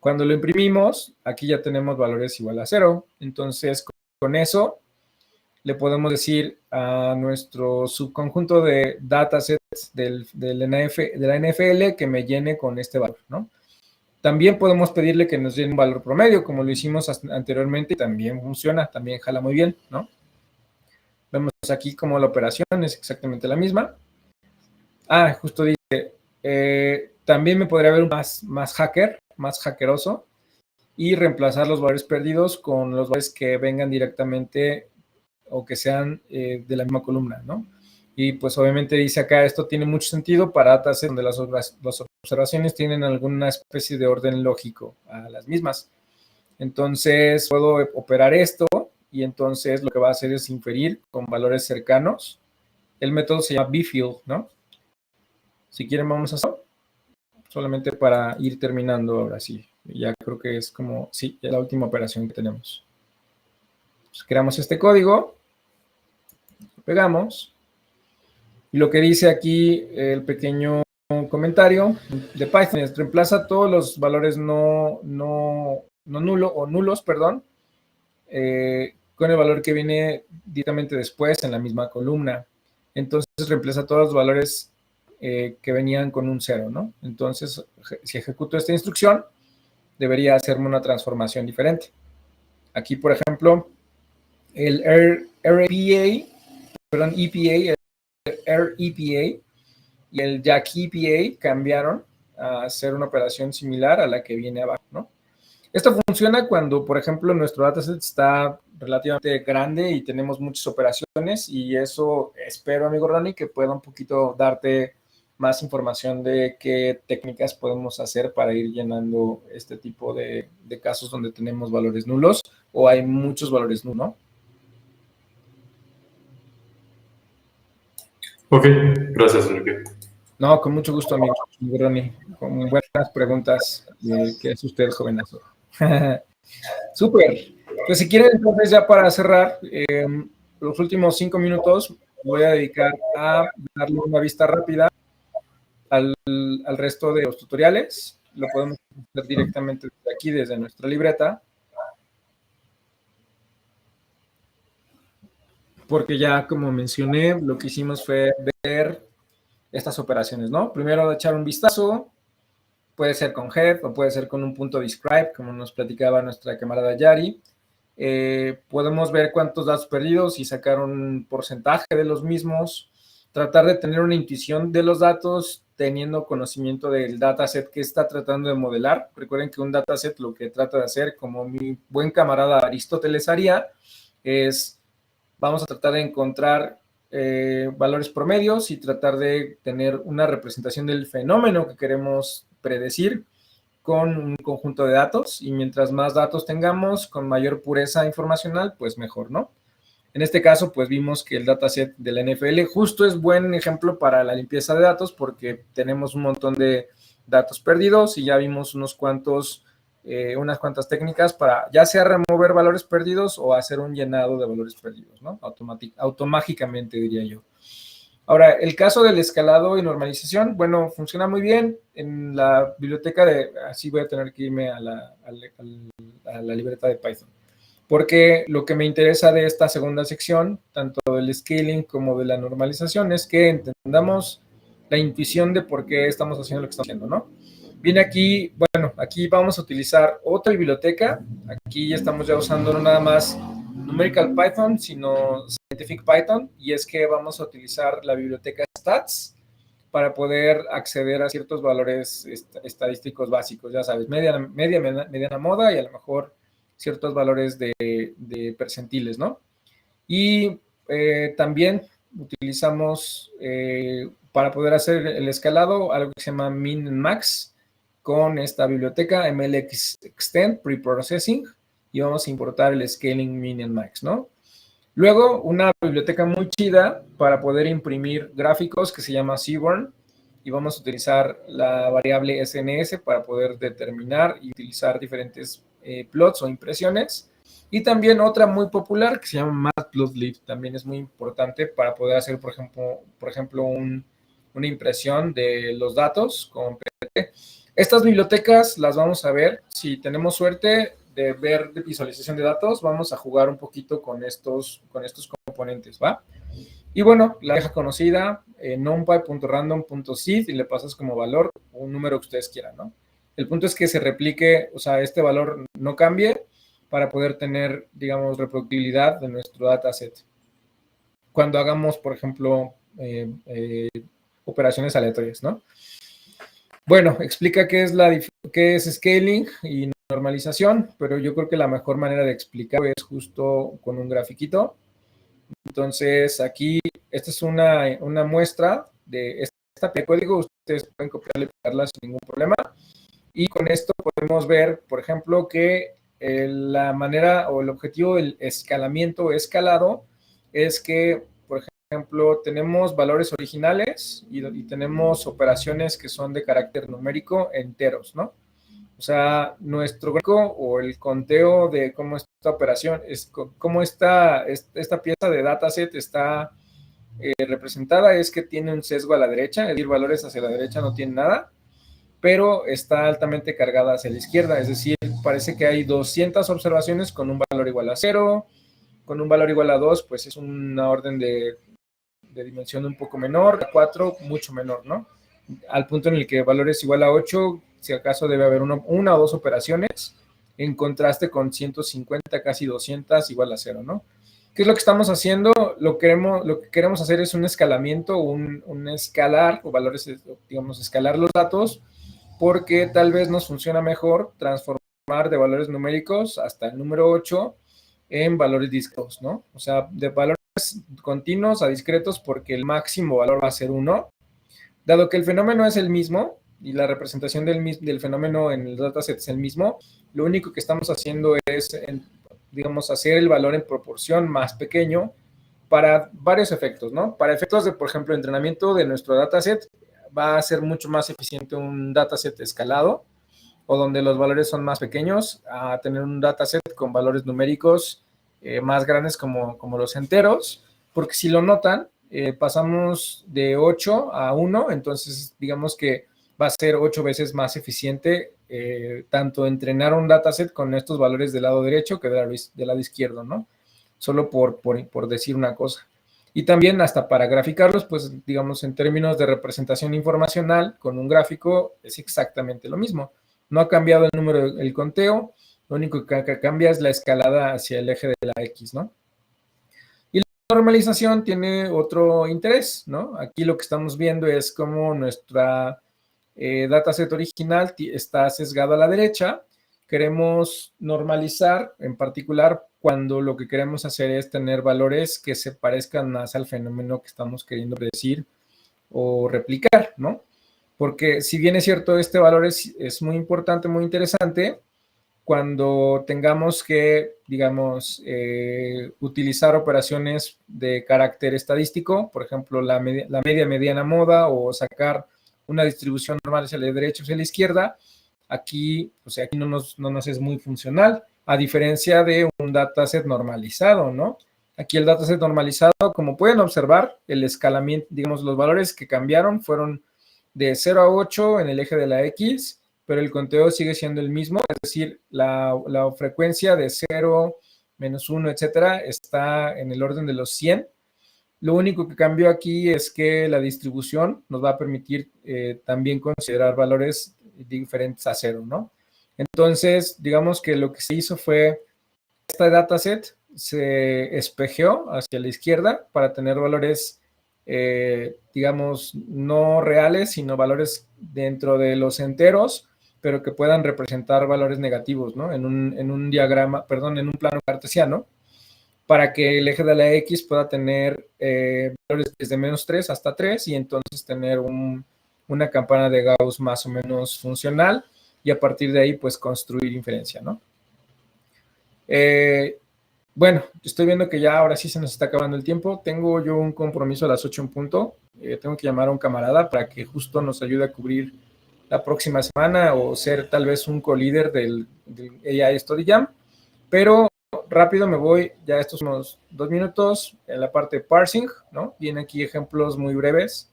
Speaker 1: Cuando lo imprimimos, aquí ya tenemos valores igual a 0. Entonces, con eso le podemos decir a nuestro subconjunto de datasets de la NFL que me llene con este valor, ¿no? También podemos pedirle que nos llene un valor promedio, como lo hicimos anteriormente, y también funciona, también jala muy bien, ¿no? Vemos aquí como la operación es exactamente la misma. Justo dice, también me podría ver un más hacker, más hackeroso, y reemplazar los valores perdidos con los valores que vengan directamente o que sean de la misma columna, ¿no? Y pues obviamente dice acá, esto tiene mucho sentido para datasets donde las observaciones tienen alguna especie de orden lógico a las mismas. Entonces puedo operar esto y entonces lo que va a hacer es inferir con valores cercanos. El método se llama bfill, ¿no? Si quieren vamos a hacerlo solamente para ir terminando ahora sí. Ya creo que es como, sí, ya la última operación que tenemos. Pues creamos este código, pegamos, y lo que dice aquí el pequeño comentario de Python es reemplaza todos los valores no nulos, perdón, con el valor que viene directamente después en la misma columna. entonces reemplaza todos los valores que venían con un 0, ¿no? Entonces, si ejecuto esta instrucción, debería hacerme una transformación diferente. Aquí, por ejemplo, el EPA, el REPA y el Jack EPA cambiaron a hacer una operación similar a la que viene abajo, ¿no? Esto funciona cuando, por ejemplo, nuestro dataset está relativamente grande y tenemos muchas operaciones, y eso espero, amigo Ronnie, que pueda un poquito darte más información de qué técnicas podemos hacer para ir llenando este tipo de casos donde tenemos valores nulos o hay muchos valores nulos, ¿no?
Speaker 2: Ok, gracias, Enrique.
Speaker 1: No, con mucho gusto, amigo Ronnie, con buenas preguntas que hace usted, jovenazo. Súper. Pues si quieren, entonces ya para cerrar, los últimos 5 minutos voy a dedicar a darle una vista rápida al resto de los tutoriales. Lo podemos hacer directamente desde aquí, desde nuestra libreta, porque ya, como mencioné, lo que hicimos fue ver estas operaciones, ¿no? Primero echar un vistazo, puede ser con head o puede ser con un punto describe, como nos platicaba nuestra camarada Yari. Podemos ver cuántos datos perdidos y sacar un porcentaje de los mismos, tratar de tener una intuición de los datos teniendo conocimiento del dataset que está tratando de modelar. Recuerden que un dataset lo que trata de hacer, como mi buen camarada Aristóteles haría, es vamos a tratar de encontrar valores promedios y tratar de tener una representación del fenómeno que queremos predecir con un conjunto de datos, y mientras más datos tengamos con mayor pureza informacional, pues mejor, ¿no? En este caso, pues vimos que el dataset de la NFL justo es buen ejemplo para la limpieza de datos porque tenemos un montón de datos perdidos y ya vimos unas cuantas técnicas para ya sea remover valores perdidos o hacer un llenado de valores perdidos, ¿no? Automágicamente, diría yo. Ahora, el caso del escalado y normalización, bueno, funciona muy bien en la biblioteca así voy a tener que irme a la libreta de Python, porque lo que me interesa de esta segunda sección, tanto del scaling como de la normalización, es que entendamos la intuición de por qué estamos haciendo lo que estamos haciendo, ¿no? Viene aquí, bueno, aquí vamos a utilizar otra biblioteca. Aquí ya estamos ya usando no nada más Numerical Python, sino Scientific Python, y es que vamos a utilizar la biblioteca Stats para poder acceder a ciertos valores estadísticos básicos, ya sabes, mediana moda y a lo mejor ciertos valores de percentiles, ¿no? Y también utilizamos para poder hacer el escalado algo que se llama min and max con esta biblioteca MLX Extend Preprocessing, y vamos a importar el scaling min and max, ¿no? Luego, una biblioteca muy chida para poder imprimir gráficos que se llama Seaborn, y vamos a utilizar la variable SNS para poder determinar y utilizar diferentes plots o impresiones. Y también otra muy popular que se llama Matplotlib, también es muy importante para poder hacer, por ejemplo una impresión de los datos con PPT. Estas bibliotecas las vamos a ver, si tenemos suerte de ver de visualización de datos, vamos a jugar un poquito con estos componentes, ¿va? Y bueno, la vieja conocida, numpy.random.seed, y le pasas como valor un número que ustedes quieran, ¿no? El punto es que se replique, o sea, este valor no cambie para poder tener, digamos, reproducibilidad de nuestro dataset. Cuando hagamos, por ejemplo, operaciones aleatorias, ¿no? Bueno, explica qué es scaling y normalización, pero yo creo que la mejor manera de explicarlo es justo con un grafiquito. Entonces, aquí, esta es una muestra de esta pieza de código. Ustedes pueden copiarla y pegarla sin ningún problema. Y con esto podemos ver, por ejemplo, que la manera o el objetivo del escalamiento o escalado es que, por ejemplo, tenemos valores originales y tenemos operaciones que son de carácter numérico enteros, ¿no? O sea, nuestro gráfico o el conteo de cómo esta operación, cómo esta pieza de dataset está representada, es que tiene un sesgo a la derecha, es decir, valores hacia la derecha no tiene nada, pero está altamente cargada hacia la izquierda, es decir, parece que hay 200 observaciones con un valor igual a 0, con un valor igual a 2, pues es una orden de de dimensión un poco menor, a 4 mucho menor, ¿no? Al punto en el que valor es igual a 8, si acaso debe haber una o dos operaciones, en contraste con 150, casi 200, igual a 0, ¿no? ¿Qué es lo que estamos haciendo? Lo que queremos hacer es un escalamiento, un escalar, o valores, digamos, escalar los datos, porque tal vez nos funciona mejor transformar de valores numéricos hasta el número 8 en valores discretos, ¿no? O sea, de valores continuos a discretos, porque el máximo valor va a ser 1. Dado que el fenómeno es el mismo y la representación del fenómeno en el dataset es el mismo, lo único que estamos haciendo es, digamos, hacer el valor en proporción más pequeño para varios efectos, ¿no? Para efectos de, por ejemplo, entrenamiento de nuestro dataset, va a ser mucho más eficiente un dataset escalado, o donde los valores son más pequeños, a tener un dataset con valores numéricos más grandes como los enteros, porque si lo notan, pasamos de 8 a 1, entonces digamos que va a ser 8 veces más eficiente tanto entrenar un dataset con estos valores del lado derecho que del lado izquierdo, ¿no? Solo por decir una cosa. Y también hasta para graficarlos, pues digamos en términos de representación informacional con un gráfico es exactamente lo mismo. No ha cambiado el número, el conteo, lo único que cambia es la escalada hacia el eje de la X, ¿no? Y la normalización tiene otro interés, ¿no? Aquí lo que estamos viendo es cómo nuestra dataset original está sesgado a la derecha. Queremos normalizar, en particular, cuando lo que queremos hacer es tener valores que se parezcan más al fenómeno que estamos queriendo predecir o replicar, ¿no? Porque si bien es cierto, este valor es muy importante, muy interesante, cuando tengamos que, digamos, utilizar operaciones de carácter estadístico, por ejemplo, la media mediana moda, o sacar una distribución normal hacia la derecha o hacia la izquierda, aquí, o sea, aquí no nos es muy funcional, a diferencia de un dataset normalizado, ¿no? Aquí el dataset normalizado, como pueden observar, el escalamiento, digamos, los valores que cambiaron fueron de 0 a 8 en el eje de la X, pero el conteo sigue siendo el mismo, es decir, la frecuencia de 0, menos 1, etcétera, está en el orden de los 100. Lo único que cambió aquí es que la distribución nos va a permitir también considerar valores diferentes a 0, ¿no? Entonces, digamos que lo que se hizo fue, este dataset se espejeó hacia la izquierda para tener valores, digamos, no reales, sino valores dentro de los enteros, pero que puedan representar valores negativos, ¿no? En un diagrama, perdón, en un plano cartesiano, para que el eje de la X pueda tener valores desde menos 3 hasta 3 y entonces tener una campana de Gauss más o menos funcional, y a partir de ahí pues construir inferencia, ¿no? Bueno, estoy viendo que ya ahora sí se nos está acabando el tiempo. Tengo yo un compromiso a las 8 en punto. Tengo que llamar a un camarada para que justo nos ayude a cubrir la próxima semana o ser tal vez un co-líder del AI Study Jam. Pero rápido me voy, ya estos unos 2 minutos en la parte de parsing, ¿no? Vienen aquí ejemplos muy breves.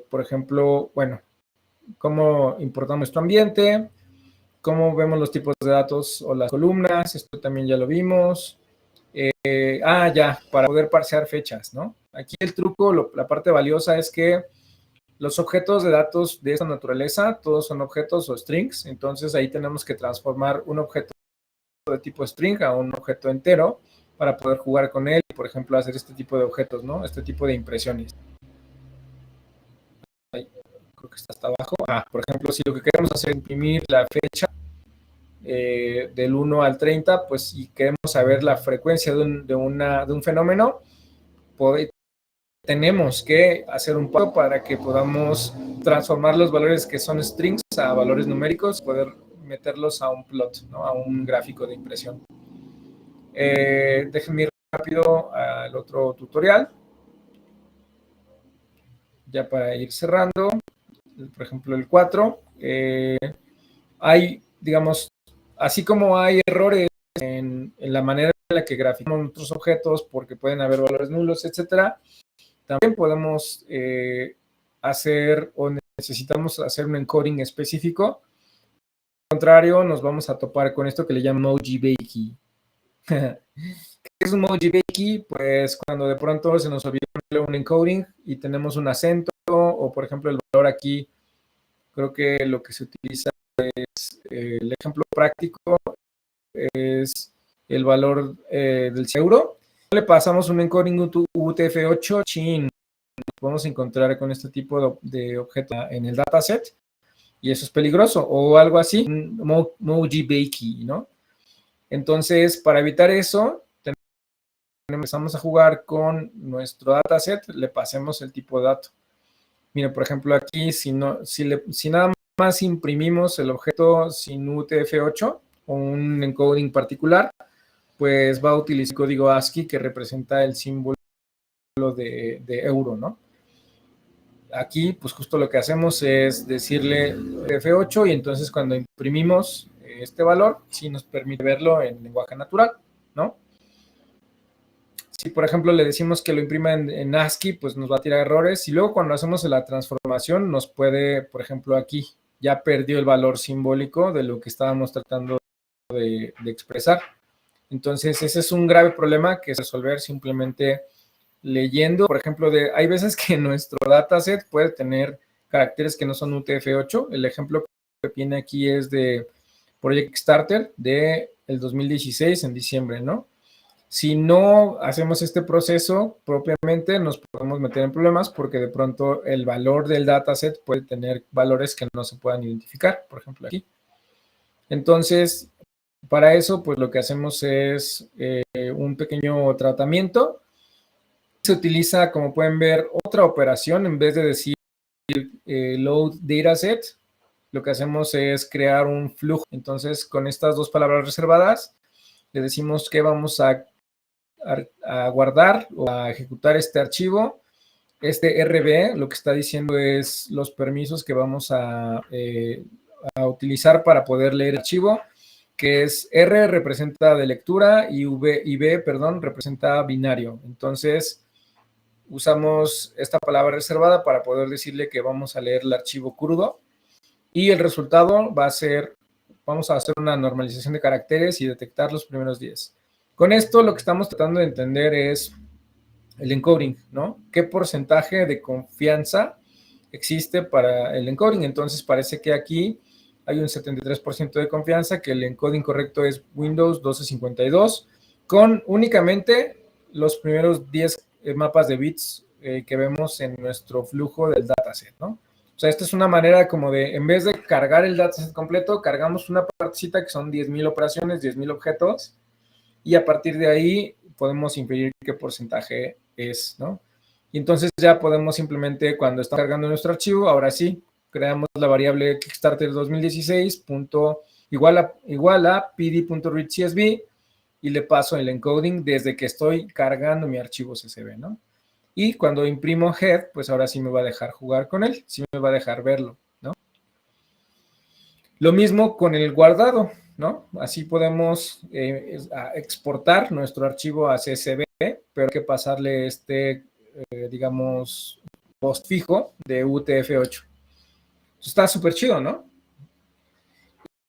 Speaker 1: Por ejemplo, bueno, cómo importamos nuestro ambiente, cómo vemos los tipos de datos o las columnas, esto también ya lo vimos. Ya, para poder parsear fechas, ¿no? Aquí el truco, la parte valiosa es que los objetos de datos de esta naturaleza, todos son objetos o strings, entonces ahí tenemos que transformar un objeto de tipo string a un objeto entero para poder jugar con él y, por ejemplo, hacer este tipo de objetos, ¿no? Este tipo de impresiones. Ahí, creo que está hasta abajo. Por ejemplo, si lo que queremos hacer es imprimir la fecha del 1 al 30, pues si queremos saber la frecuencia de un fenómeno, tenemos que hacer un paso para que podamos transformar los valores que son strings a valores numéricos, poder meterlos a un plot, ¿no? A un gráfico de impresión. Déjenme ir rápido al otro tutorial, ya para ir cerrando. Por ejemplo, el 4. Hay, digamos, así como hay errores en la manera en la que graficamos nuestros objetos, porque pueden haber valores nulos, etcétera, también podemos hacer o necesitamos hacer un encoding específico. Al contrario, nos vamos a topar con esto que le llaman emoji bakey. ¿Qué es un Mojibeki? Pues cuando de pronto se nos olvidó un encoding y tenemos un acento, o por ejemplo el valor aquí, creo que lo que se utiliza es, el ejemplo práctico es el valor del euro. Le pasamos un encoding UTF-8 chin. Podemos encontrar con este tipo de objeto en el dataset y eso es peligroso, o algo así, Mojibeki, ¿no? Entonces, para evitar eso, empezamos a jugar con nuestro dataset, le pasemos el tipo de dato. Miren, por ejemplo, aquí, si nada más imprimimos el objeto sin UTF-8 o un encoding particular, pues va a utilizar el código ASCII que representa el símbolo de euro, ¿no? Aquí, pues justo lo que hacemos es decirle F8 y entonces cuando imprimimos este valor, sí nos permite verlo en lenguaje natural, ¿no? Si, por ejemplo, le decimos que lo imprima en ASCII, pues nos va a tirar errores. Y luego cuando hacemos la transformación, nos puede, por ejemplo, aquí, ya perdió el valor simbólico de lo que estábamos tratando de expresar. Entonces, ese es un grave problema que es resolver simplemente leyendo. Por ejemplo, hay veces que nuestro dataset puede tener caracteres que no son UTF-8. El ejemplo que viene aquí es de Project Starter de el 2016 en diciembre, ¿no? Si no hacemos este proceso propiamente, nos podemos meter en problemas porque de pronto el valor del dataset puede tener valores que no se puedan identificar, por ejemplo aquí. Entonces, para eso, pues lo que hacemos es un pequeño tratamiento. Se utiliza, como pueden ver, otra operación. En vez de decir load dataset, lo que hacemos es crear un flujo. Entonces, con estas dos palabras reservadas, le decimos que vamos a guardar o a ejecutar este archivo. Este RB lo que está diciendo es los permisos que vamos a utilizar para poder leer el archivo, que es R representa de lectura y B, perdón, representa binario. Entonces, usamos esta palabra reservada para poder decirle que vamos a leer el archivo crudo y el resultado va a ser, vamos a hacer una normalización de caracteres y detectar los primeros 10. Con esto lo que estamos tratando de entender es el encoding, ¿no? ¿Qué porcentaje de confianza existe para el encoding? Entonces parece que aquí hay un 73% de confianza, que el encoding correcto es Windows 1252, con únicamente los primeros 10 mapas de bits que vemos en nuestro flujo del dataset, ¿no? O sea, esta es una manera como de, en vez de cargar el dataset completo, cargamos una partecita que son 10,000 operaciones, 10,000 objetos, y a partir de ahí podemos inferir qué porcentaje es, ¿no? Y entonces ya podemos simplemente, cuando está cargando nuestro archivo, ahora sí, creamos la variable Kickstarter 2016 igual a pd.readcsv y le paso el encoding desde que estoy cargando mi archivo CSV, ¿no? Y cuando imprimo head, pues ahora sí me va a dejar jugar con él, sí me va a dejar verlo, ¿no? Lo mismo con el guardado, ¿no? Así podemos exportar nuestro archivo a CSV, pero hay que pasarle digamos, postfijo de UTF-8. Está súper chido, ¿no?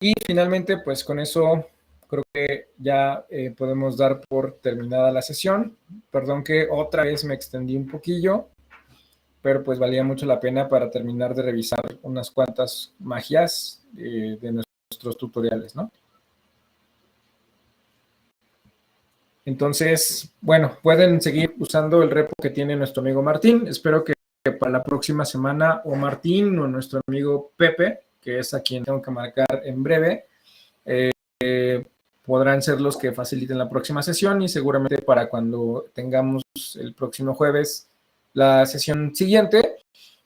Speaker 1: Y finalmente, pues con eso creo que ya podemos dar por terminada la sesión. Perdón que otra vez me extendí un poquillo, pero pues valía mucho la pena para terminar de revisar unas cuantas magias de nuestros tutoriales, ¿no? Entonces, bueno, pueden seguir usando el repo que tiene nuestro amigo Martín. Espero que para la próxima semana o Martín o nuestro amigo Pepe, que es a quien tengo que marcar en breve, podrán ser los que faciliten la próxima sesión y seguramente para cuando tengamos el próximo jueves la sesión siguiente,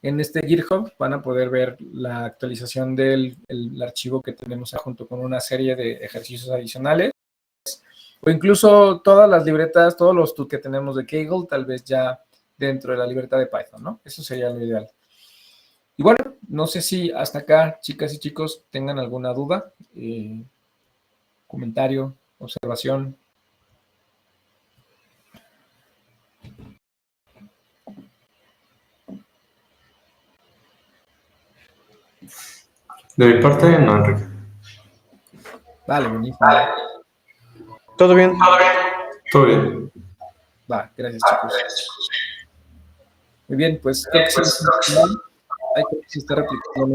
Speaker 1: en este GitHub van a poder ver la actualización del archivo que tenemos junto con una serie de ejercicios adicionales o incluso todas las libretas, todos los tools que tenemos de Kaggle, tal vez ya dentro de la libreta de Python, ¿no? Eso sería lo ideal. Y bueno, no sé si hasta acá, chicas y chicos, tengan alguna duda, comentario, observación.
Speaker 2: De mi parte, no, Enrique.
Speaker 1: Vale, buenísimo.
Speaker 3: Todo bien.
Speaker 2: Todo bien.
Speaker 1: Va, gracias, chicos. Muy bien, pues creo que sí. Ay, creo que se está replicando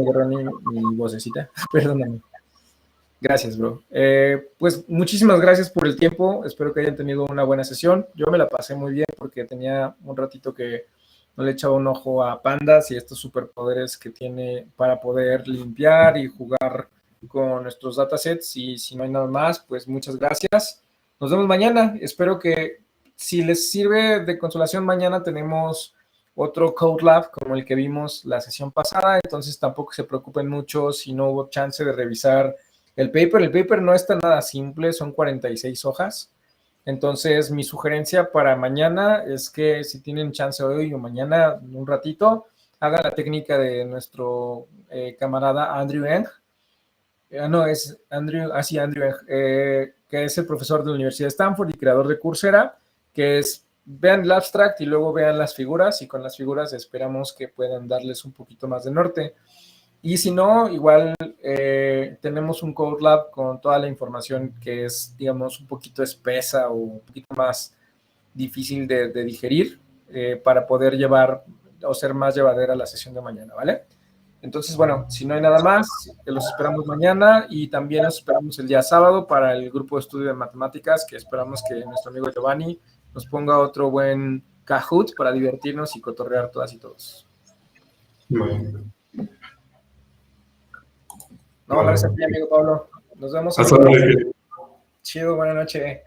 Speaker 1: mi vocecita. Perdóname. Gracias, bro. Pues muchísimas gracias por el tiempo. Espero que hayan tenido una buena sesión. Yo me la pasé muy bien porque tenía un ratito que no le echaba un ojo a Pandas y estos superpoderes que tiene para poder limpiar y jugar con nuestros datasets. Y si no hay nada más, pues muchas gracias. Nos vemos mañana. Espero que si les sirve de consolación, mañana tenemos otro Code Lab como el que vimos la sesión pasada. Entonces tampoco se preocupen mucho si no hubo chance de revisar el paper no está nada simple, son 46 hojas. Entonces, mi sugerencia para mañana es que si tienen chance hoy o mañana, un ratito, hagan la técnica de nuestro camarada Andrew Eng. No, es Andrew, sí, Andrew Eng, que es el profesor de la Universidad de Stanford y creador de Coursera, que es, vean el abstract y luego vean las figuras, y con las figuras esperamos que puedan darles un poquito más de norte. Y si no, igual tenemos un Code Lab con toda la información que es, digamos, un poquito espesa o un poquito más difícil de digerir para poder llevar o ser más llevadera la sesión de mañana, ¿vale? Entonces, bueno, si no hay nada más, los esperamos mañana y también los esperamos el día sábado para el grupo de estudio de matemáticas, que esperamos que nuestro amigo Giovanni nos ponga otro buen Kahoot para divertirnos y cotorrear todas y todos.
Speaker 2: Bueno.
Speaker 1: No, gracias a ti, amigo Pablo. Nos vemos.
Speaker 2: Hasta luego.
Speaker 1: Chido, buena noche.